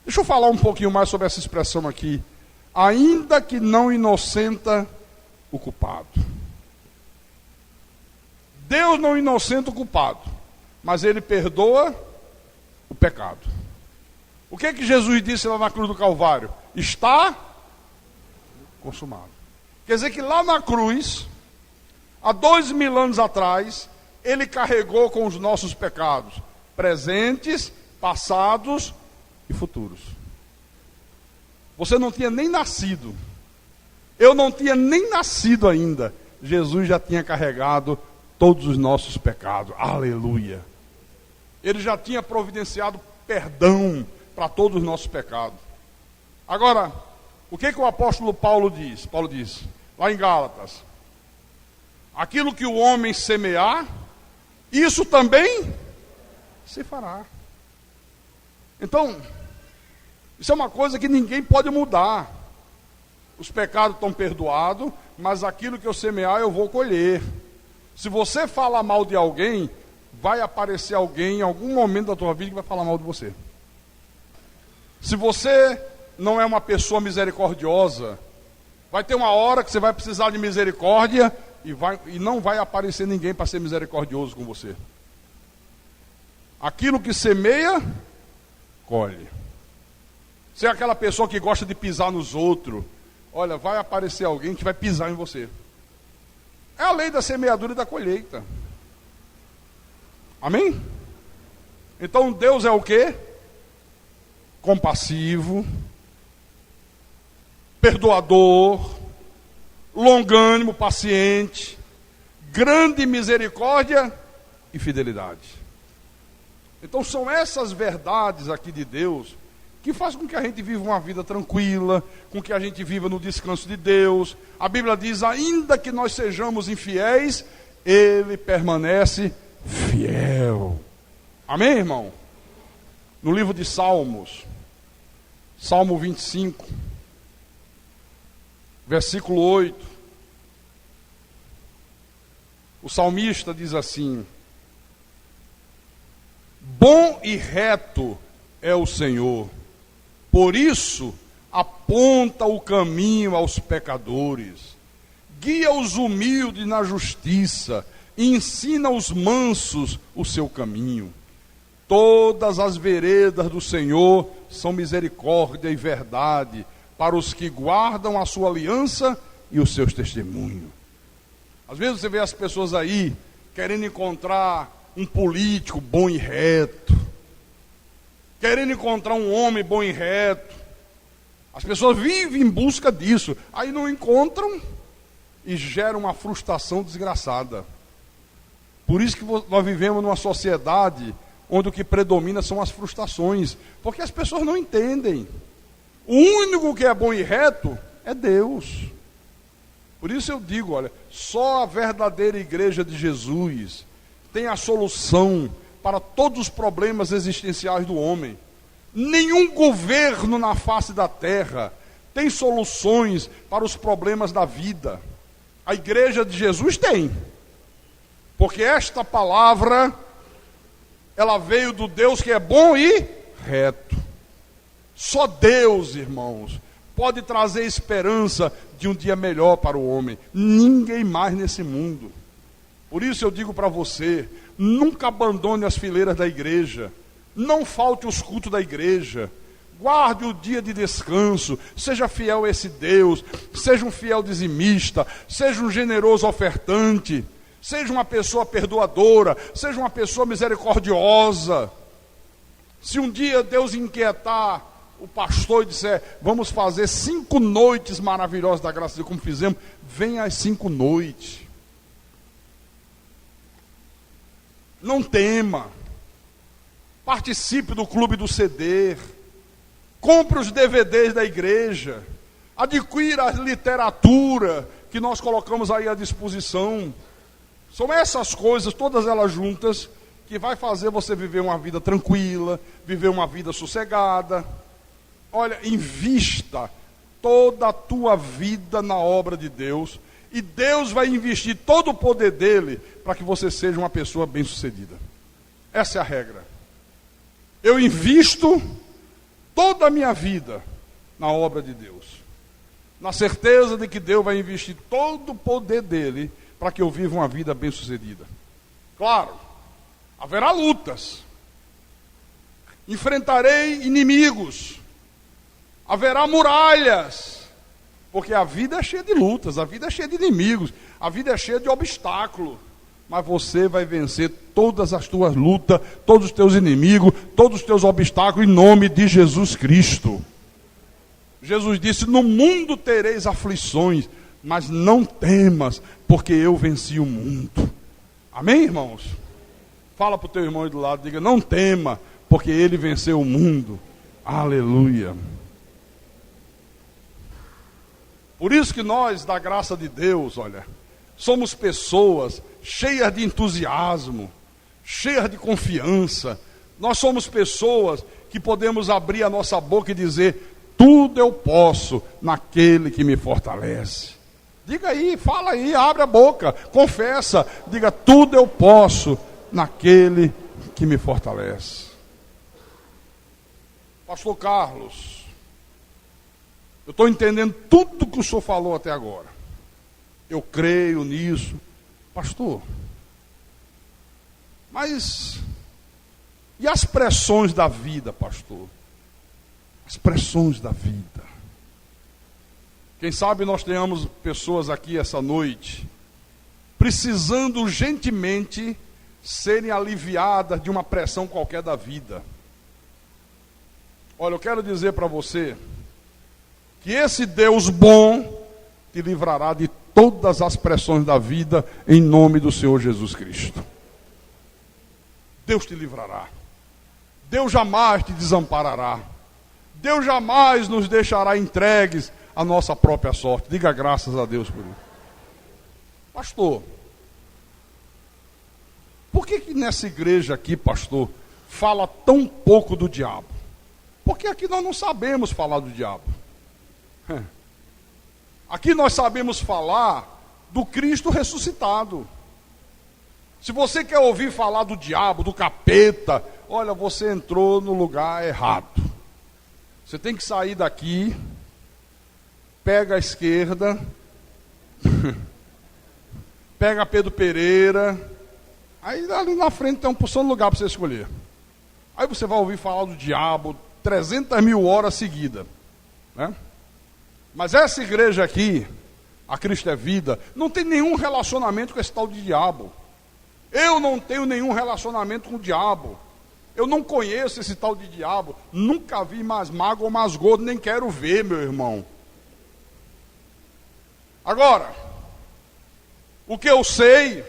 Speaker 2: deixa eu falar um pouquinho mais sobre essa expressão aqui. Ainda que não inocenta o culpado. Deus não inocenta o culpado, mas ele perdoa o pecado. O que é que Jesus disse lá na cruz do Calvário? Está consumado. Quer dizer que lá na cruz, há 2000 anos atrás, ele carregou com os nossos pecados, presentes, passados e futuros. Você não tinha nem nascido. Eu não tinha nem nascido ainda. Jesus já tinha carregado todos os nossos pecados. Aleluia. Ele já tinha providenciado perdão para todos os nossos pecados. Agora, o que o apóstolo Paulo diz? Paulo diz, lá em Gálatas: aquilo que o homem semear, isso também se fará. Então, isso é uma coisa que ninguém pode mudar. Os pecados estão perdoados, mas aquilo que eu semear eu vou colher. Se você fala mal de alguém, vai aparecer alguém em algum momento da tua vida que vai falar mal de você. Se você não é uma pessoa misericordiosa, vai ter uma hora que você vai precisar de misericórdia e não vai aparecer ninguém para ser misericordioso com você. Aquilo que semeia, colhe. Se é aquela pessoa que gosta de pisar nos outros, olha, vai aparecer alguém que vai pisar em você. É a lei da semeadura e da colheita. Amém? Então Deus é o quê? Compassivo, perdoador, longânimo, paciente, grande misericórdia e fidelidade. Então são essas verdades aqui de Deus que faz com que a gente viva uma vida tranquila, com que a gente viva no descanso de Deus. A Bíblia diz: ainda que nós sejamos infiéis, Ele permanece fiel. Amém, irmão? No livro de Salmos, Salmo 25, versículo 8, o salmista diz assim: Bom e reto é o Senhor, por isso aponta o caminho aos pecadores, guia os humildes na justiça e ensina aos mansos o seu caminho. Todas as veredas do Senhor são misericórdia e verdade para os que guardam a sua aliança e os seus testemunhos. Às vezes você vê as pessoas aí querendo encontrar um político bom e reto, querendo encontrar um homem bom e reto. As pessoas vivem em busca disso, aí não encontram e geram uma frustração desgraçada. Por isso que nós vivemos numa sociedade onde o que predomina são as frustrações, porque as pessoas não entendem. O único que é bom e reto é Deus. Por isso eu digo, olha, só a verdadeira igreja de Jesus tem a solução para todos os problemas existenciais do homem. Nenhum governo na face da terra tem soluções para os problemas da vida. A igreja de Jesus tem. Porque esta palavra, ela veio do Deus que é bom e reto. Só Deus, irmãos, pode trazer esperança de um dia melhor para o homem. Ninguém mais nesse mundo. Por isso eu digo para você, nunca abandone as fileiras da igreja. Não falte os cultos da igreja. Guarde o dia de descanso. Seja fiel a esse Deus. Seja um fiel dizimista. Seja um generoso ofertante. Seja uma pessoa perdoadora. Seja uma pessoa misericordiosa. Se um dia Deus inquietar o pastor e disser, vamos fazer 5 noites maravilhosas da graça de Deus, como fizemos, venha às 5 noites. Não tema. Participe do clube do CD. Compre os DVDs da igreja. Adquira a literatura que nós colocamos aí à disposição. São essas coisas, todas elas juntas, que vai fazer você viver uma vida tranquila, viver uma vida sossegada. Olha, invista toda a tua vida na obra de Deus, e Deus vai investir todo o poder dele para que você seja uma pessoa bem-sucedida. Essa é a regra. Eu invisto toda a minha vida na obra de Deus, na certeza de que Deus vai investir todo o poder dele para que eu viva uma vida bem-sucedida. Claro, haverá lutas, enfrentarei inimigos, haverá muralhas, porque a vida é cheia de lutas, a vida é cheia de inimigos, a vida é cheia de obstáculos. Mas você vai vencer todas as tuas lutas, todos os teus inimigos, todos os teus obstáculos, em nome de Jesus Cristo. Jesus disse, no mundo tereis aflições, mas não temas, porque eu venci o mundo. Amém, irmãos? Fala para o teu irmão aí do lado, diga, não tema, porque ele venceu o mundo. Aleluia. Por isso que nós, da graça de Deus, olha, somos pessoas cheias de entusiasmo, cheias de confiança. Nós somos pessoas que podemos abrir a nossa boca e dizer, tudo eu posso naquele que me fortalece. Diga aí, fala aí, abre a boca, confessa, diga, tudo eu posso naquele que me fortalece. Pastor Carlos, eu estou entendendo tudo que o senhor falou até agora. Eu creio nisso. Pastor, mas e as pressões da vida, pastor? As pressões da vida. Quem sabe nós tenhamos pessoas aqui essa noite precisando urgentemente serem aliviadas de uma pressão qualquer da vida. Olha, eu quero dizer para você que esse Deus bom te livrará de todas as pressões da vida, em nome do Senhor Jesus Cristo. Deus te livrará. Deus jamais te desamparará. Deus jamais nos deixará entregues à nossa própria sorte. Diga graças a Deus por isso. Pastor, por que nessa igreja aqui, pastor, fala tão pouco do diabo? Porque aqui nós não sabemos falar do diabo. Aqui nós sabemos falar do Cristo ressuscitado. Se você quer ouvir falar do diabo, do capeta, olha, você entrou no lugar errado. Você tem que sair daqui, pega a esquerda, pega Pedro Pereira, aí ali na frente tem um porção de lugar para você escolher. Aí você vai ouvir falar do diabo 300.000 horas seguidas, né? Mas essa igreja aqui, a Cristo é Vida, não tem nenhum relacionamento com esse tal de diabo. Eu não tenho nenhum relacionamento com o diabo. Eu não conheço esse tal de diabo. Nunca vi mais magro ou mais gordo, nem quero ver, meu irmão. Agora, o que eu sei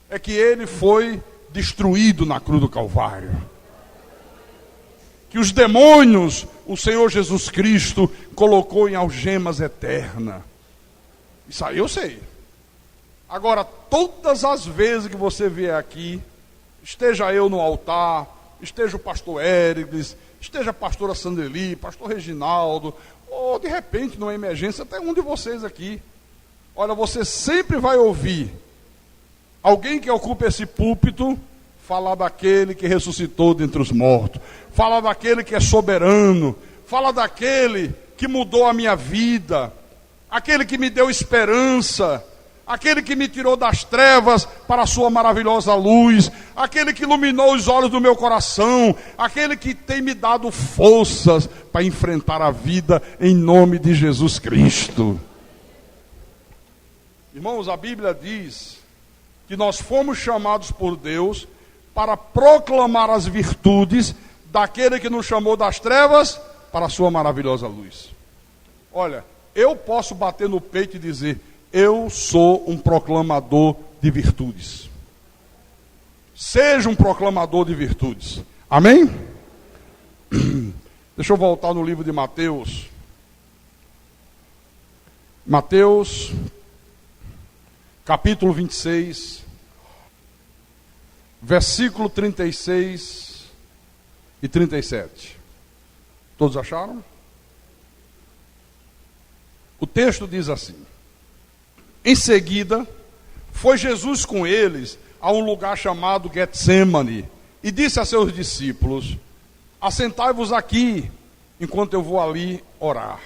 Speaker 2: é que ele foi destruído na cruz do Calvário. Que os demônios, o Senhor Jesus Cristo colocou em algemas eternas. Isso aí eu sei. Agora, todas as vezes que você vier aqui, esteja eu no altar, esteja o pastor Éricles, esteja a pastora Sandeli, pastor Reginaldo, ou de repente, numa emergência, até um de vocês aqui. Olha, você sempre vai ouvir alguém que ocupa esse púlpito falar daquele que ressuscitou dentre os mortos, falar daquele que é soberano, falar daquele que mudou a minha vida, aquele que me deu esperança, aquele que me tirou das trevas para a sua maravilhosa luz, aquele que iluminou os olhos do meu coração, aquele que tem me dado forças para enfrentar a vida em nome de Jesus Cristo. Irmãos, a Bíblia diz que nós fomos chamados por Deus para proclamar as virtudes daquele que nos chamou das trevas para a sua maravilhosa luz. Olha, eu posso bater no peito e dizer: eu sou um proclamador de virtudes. Seja um proclamador de virtudes. Amém? Deixa eu voltar no livro de Mateus. Mateus, capítulo 26, versículo 36 e 37. Todos acharam? O texto diz assim: em seguida, foi Jesus com eles a um lugar chamado Getsêmani e disse a seus discípulos: assentai-vos aqui, enquanto eu vou ali orar.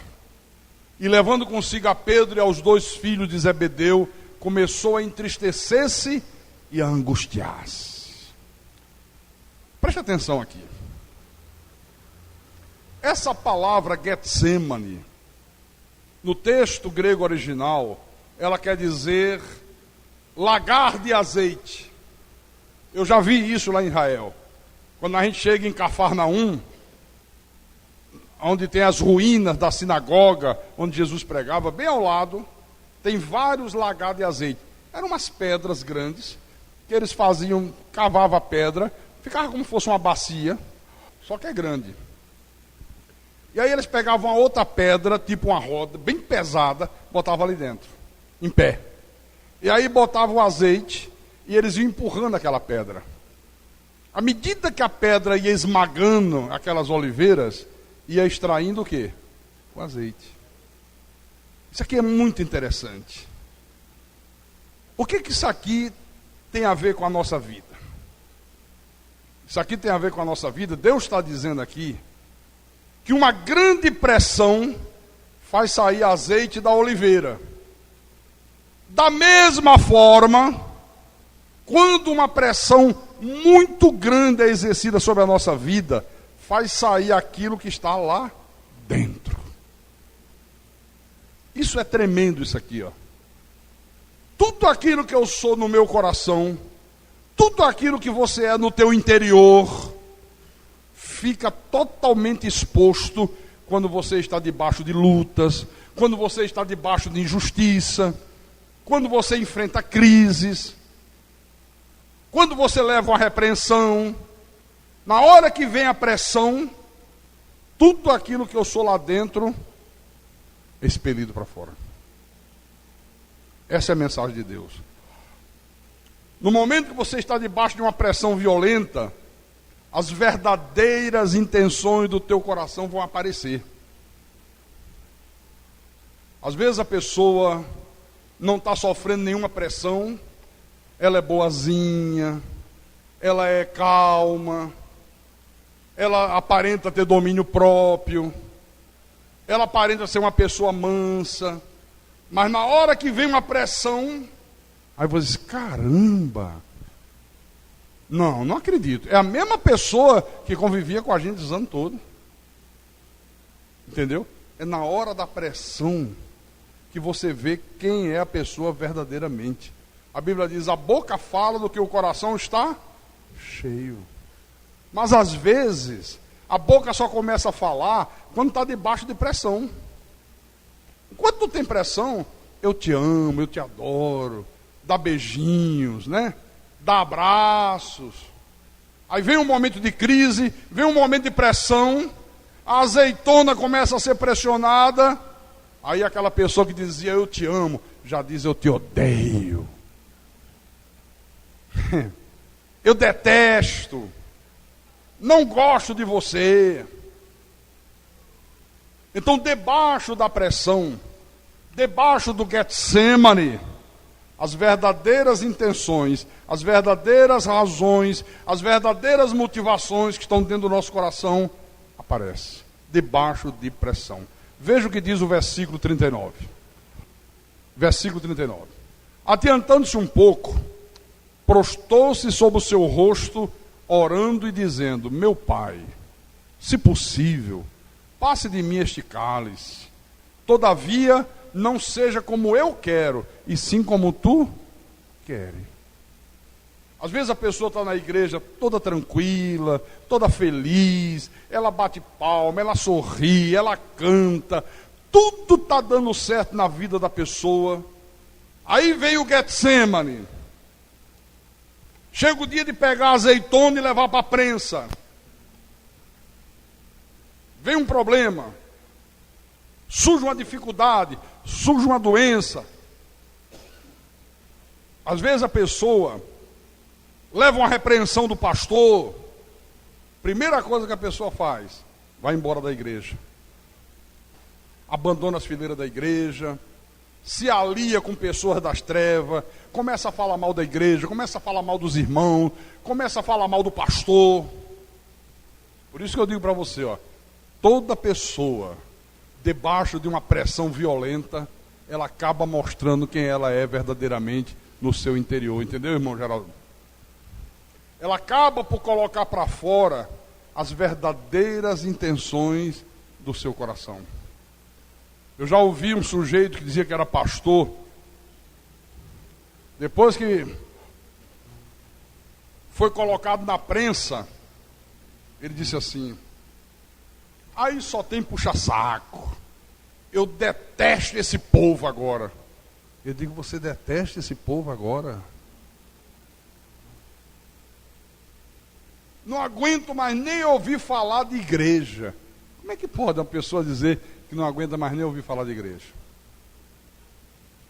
Speaker 2: E levando consigo a Pedro e aos 2 filhos de Zebedeu, começou a entristecer-se e a angustiar-se. Preste atenção aqui. Essa palavra Getsêmani, no texto grego original, ela quer dizer lagar de azeite. Eu já vi isso lá em Israel. Quando a gente chega em Cafarnaum, onde tem as ruínas da sinagoga, onde Jesus pregava, bem ao lado, tem vários lagares de azeite. Eram umas pedras grandes, que eles faziam, cavavam a pedra, ficava como se fosse uma bacia, só que é grande. E aí eles pegavam uma outra pedra, tipo uma roda, bem pesada, botavam ali dentro, em pé. E aí botavam o azeite, e eles iam empurrando aquela pedra. À medida que a pedra ia esmagando aquelas oliveiras, ia extraindo o quê? O azeite. Isso aqui é muito interessante. O que isso aqui tem a ver com a nossa vida? Isso aqui tem a ver com a nossa vida. Deus está dizendo aqui que uma grande pressão faz sair azeite da oliveira. Da mesma forma, quando uma pressão muito grande é exercida sobre a nossa vida, faz sair aquilo que está lá dentro. Isso é tremendo, isso aqui, ó. Tudo aquilo que eu sou no meu coração, tudo aquilo que você é no teu interior, fica totalmente exposto quando você está debaixo de lutas, quando você está debaixo de injustiça, quando você enfrenta crises, quando você leva uma repreensão. Na hora que vem a pressão, tudo aquilo que eu sou lá dentro é expelido para fora. Essa é a mensagem de Deus. No momento que você está debaixo de uma pressão violenta, as verdadeiras intenções do teu coração vão aparecer. Às vezes a pessoa não está sofrendo nenhuma pressão, ela é boazinha, ela é calma, ela aparenta ter domínio próprio, ela aparenta ser uma pessoa mansa, mas na hora que vem uma pressão, aí você diz, caramba, não acredito. É a mesma pessoa que convivia com a gente os anos todos. Entendeu? É na hora da pressão que você vê quem é a pessoa verdadeiramente. A Bíblia diz, a boca fala do que o coração está cheio. Mas às vezes, a boca só começa a falar quando está debaixo de pressão. Enquanto tu tem pressão, eu te amo, eu te adoro, dá beijinhos, né? Dá abraços. Aí vem um momento de crise, vem um momento de pressão, a azeitona começa a ser pressionada, aí aquela pessoa que dizia eu te amo, já diz eu te odeio. Eu detesto, não gosto de você. Então, debaixo da pressão, debaixo do Getsemane, as verdadeiras intenções, as verdadeiras razões, as verdadeiras motivações que estão dentro do nosso coração aparecem, debaixo de pressão. Veja o que diz o versículo 39. Versículo 39. Adiantando-se um pouco, prostou-se sobre o seu rosto, orando e dizendo, meu Pai, se possível, passe de mim este cálice. Todavia, não seja como eu quero, e sim como tu queres. Às vezes a pessoa está na igreja toda tranquila, toda feliz, ela bate palma, ela sorri, ela canta, tudo está dando certo na vida da pessoa. Aí vem o Getsemane. Chega o dia de pegar a azeitona e levar para a prensa. Vem um problema, surge uma dificuldade, surge uma doença. Às vezes a pessoa leva uma repreensão do pastor. Primeira coisa que a pessoa faz, vai embora da igreja. Abandona as fileiras da igreja, se alia com pessoas das trevas, começa a falar mal da igreja, começa a falar mal dos irmãos, começa a falar mal do pastor. Por isso que eu digo para você, toda pessoa debaixo de uma pressão violenta, ela acaba mostrando quem ela é verdadeiramente no seu interior, entendeu, irmão Geraldo? Ela acaba por colocar para fora as verdadeiras intenções do seu coração. Eu já ouvi um sujeito que dizia que era pastor. Depois que foi colocado na prensa, ele disse assim, aí só tem puxa-saco. Eu detesto esse povo agora. Eu digo, você detesta esse povo agora? Não aguento mais nem ouvir falar de igreja. Como é que pode uma pessoa dizer que não aguenta mais nem ouvir falar de igreja?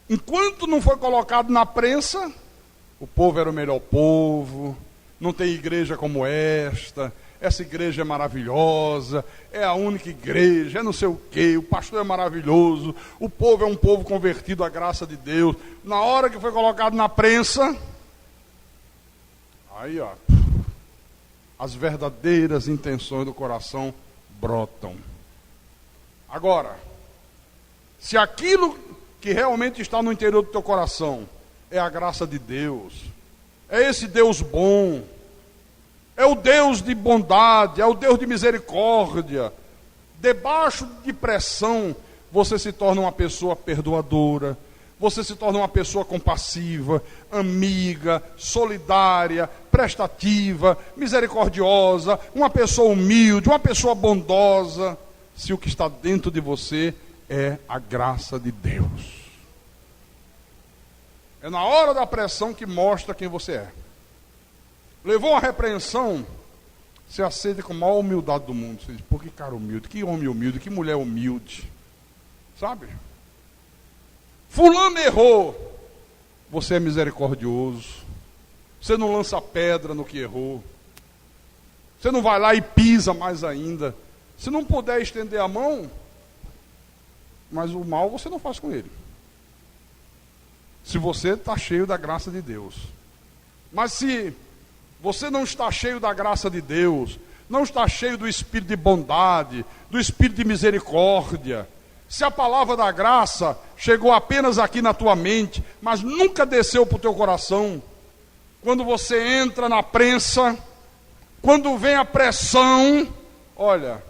Speaker 2: Enquanto não foi colocado na prensa, o povo era o melhor povo, não tem igreja como essa igreja é maravilhosa, é a única igreja, é não sei o quê, o pastor é maravilhoso, o povo é um povo convertido à graça de Deus. Na hora que foi colocado na prensa, aí as verdadeiras intenções do coração brotam. Agora, se aquilo que realmente está no interior do teu coração é a graça de Deus, é esse Deus bom, é o Deus de bondade, é o Deus de misericórdia, debaixo de pressão, você se torna uma pessoa perdoadora, você se torna uma pessoa compassiva, amiga, solidária, prestativa, misericordiosa, uma pessoa humilde, uma pessoa bondosa, se o que está dentro de você é a graça de Deus. É na hora da pressão que mostra quem você é. Levou uma repreensão, você aceita com a maior humildade do mundo. Você diz, pô, que cara humilde, que homem humilde, que mulher humilde. Sabe? Fulano errou. Você é misericordioso. Você não lança pedra no que errou. Você não vai lá e pisa mais ainda. Se não puder estender a mão, mas o mal você não faz com ele. Se você está cheio da graça de Deus. Mas se você não está cheio da graça de Deus, não está cheio do espírito de bondade, do espírito de misericórdia, se a palavra da graça chegou apenas aqui na tua mente, mas nunca desceu para o teu coração, quando você entra na prensa, quando vem a pressão, olha,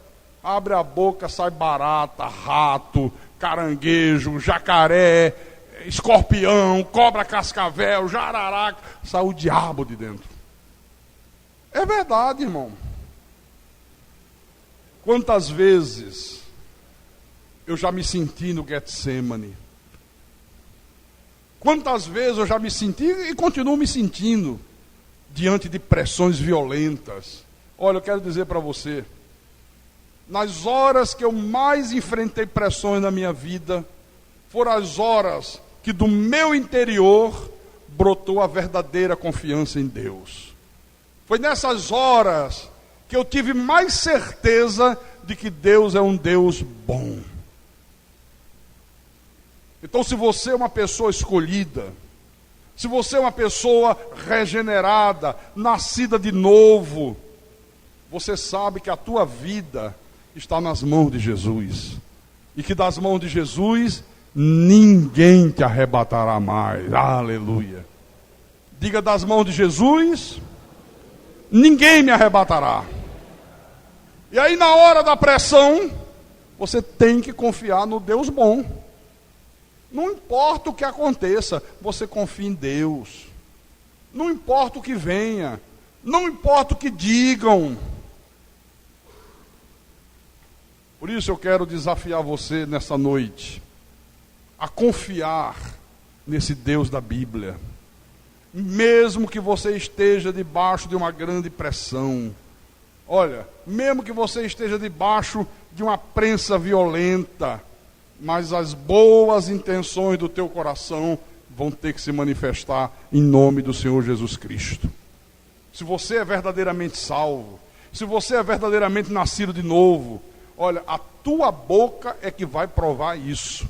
Speaker 2: abre a boca, sai barata, rato, caranguejo, jacaré, escorpião, cobra cascavel, jararaca, sai o diabo de dentro. É verdade, irmão. Quantas vezes eu já me senti no Getsemane? Quantas vezes eu já me senti e continuo me sentindo diante de pressões violentas? Olha, eu quero dizer para você, nas horas que eu mais enfrentei pressões na minha vida, foram as horas que do meu interior brotou a verdadeira confiança em Deus. Foi nessas horas que eu tive mais certeza de que Deus é um Deus bom. Então, se você é uma pessoa escolhida, se você é uma pessoa regenerada, nascida de novo, você sabe que a tua vida está nas mãos de Jesus. E que das mãos de Jesus, ninguém te arrebatará mais. Aleluia. Diga: das mãos de Jesus, ninguém me arrebatará. E aí, na hora da pressão, você tem que confiar no Deus bom. Não importa o que aconteça, você confia em Deus. Não importa o que venha, não importa o que digam. Por isso eu quero desafiar você nessa noite a confiar nesse Deus da Bíblia. Mesmo que você esteja debaixo de uma grande pressão. Olha, mesmo que você esteja debaixo de uma prensa violenta, mas as boas intenções do teu coração vão ter que se manifestar em nome do Senhor Jesus Cristo. Se você é verdadeiramente salvo, se você é verdadeiramente nascido de novo, olha, a tua boca é que vai provar isso.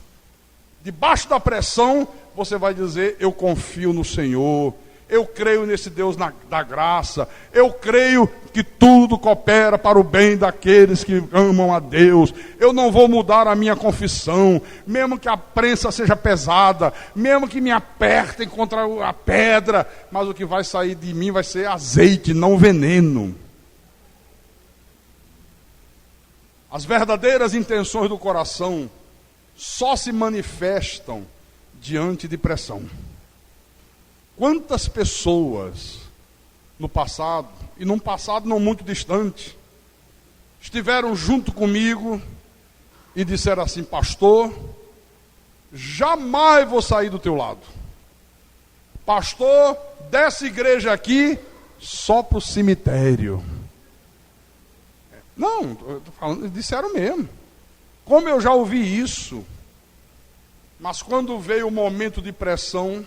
Speaker 2: Debaixo da pressão, você vai dizer: eu confio no Senhor, eu creio nesse Deus da graça, eu creio que tudo coopera para o bem daqueles que amam a Deus. Eu não vou mudar a minha confissão, mesmo que a prensa seja pesada, mesmo que me apertem contra a pedra, mas o que vai sair de mim vai ser azeite, não veneno. As verdadeiras intenções do coração só se manifestam diante de pressão. Quantas pessoas no passado, e num passado não muito distante, estiveram junto comigo e disseram assim: pastor, jamais vou sair do teu lado. Pastor, dessa igreja aqui, só para o cemitério. Não, eu tô falando, disseram mesmo. Como eu já ouvi isso, mas quando veio o momento de pressão,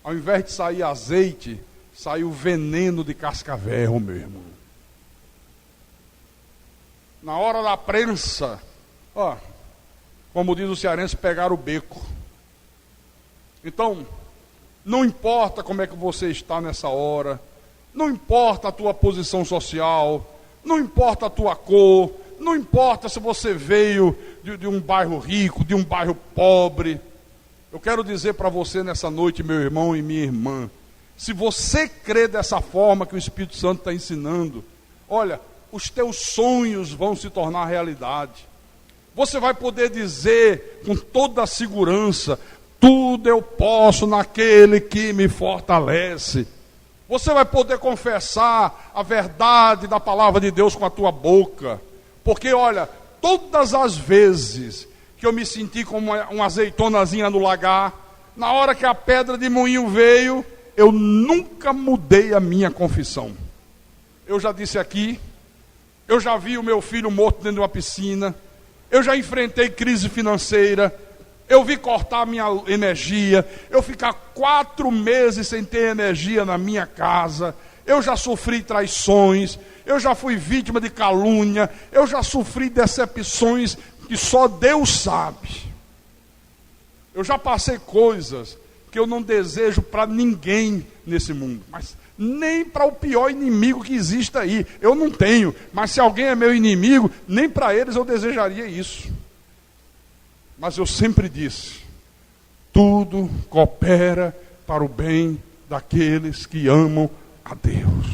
Speaker 2: ao invés de sair azeite, saiu veneno de cascavel, meu irmão. Na hora da prensa, como diz o cearense, pegaram o beco. Então, não importa como é que você está nessa hora, não importa a tua posição social, não importa a tua cor, não importa se você veio de um bairro rico, de um bairro pobre. Eu quero dizer para você nessa noite, meu irmão e minha irmã, se você crê dessa forma que o Espírito Santo está ensinando, olha, os teus sonhos vão se tornar realidade. Você vai poder dizer com toda a segurança: tudo eu posso naquele que me fortalece. Você vai poder confessar a verdade da palavra de Deus com a tua boca. Porque olha, todas as vezes que eu me senti como uma azeitonazinha no lagar, na hora que a pedra de moinho veio, eu nunca mudei a minha confissão. Eu já disse aqui, eu já vi o meu filho morto dentro de uma piscina, eu já enfrentei crise financeira, eu vi cortar a minha energia, eu ficar 4 meses sem ter energia na minha casa, eu já sofri traições, eu já fui vítima de calúnia, eu já sofri decepções que só Deus sabe. Eu já passei coisas que eu não desejo para ninguém nesse mundo, mas nem para o pior inimigo que exista aí. Eu não tenho, mas se alguém é meu inimigo, nem para eles eu desejaria isso. Mas eu sempre disse: tudo coopera para o bem daqueles que amam a Deus.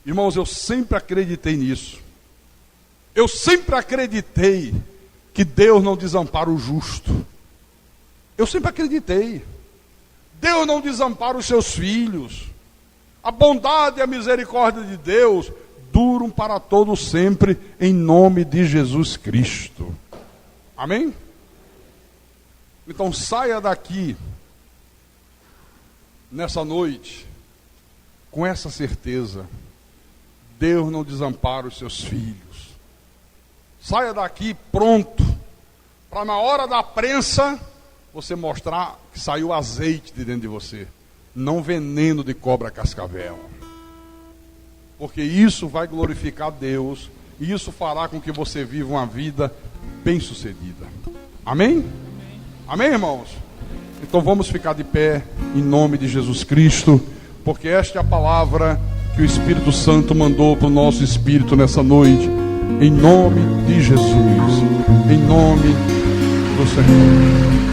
Speaker 2: Irmãos, eu sempre acreditei nisso. Eu sempre acreditei que Deus não desampara o justo. Eu sempre acreditei. Deus não desampara os seus filhos. A bondade e a misericórdia de Deus duram para todo sempre, em nome de Jesus Cristo. Amém? Então saia daqui nessa noite com essa certeza: Deus não desampara os seus filhos. Saia daqui pronto para, na hora da prensa, você mostrar que saiu azeite de dentro de você, não veneno de cobra cascavel. Porque isso vai glorificar Deus, e isso fará com que você viva uma vida bem-sucedida. Amém? Amém, irmãos? Então vamos ficar de pé em nome de Jesus Cristo, porque esta é a palavra que o Espírito Santo mandou para o nosso espírito nessa noite, em nome de Jesus, em nome do Senhor.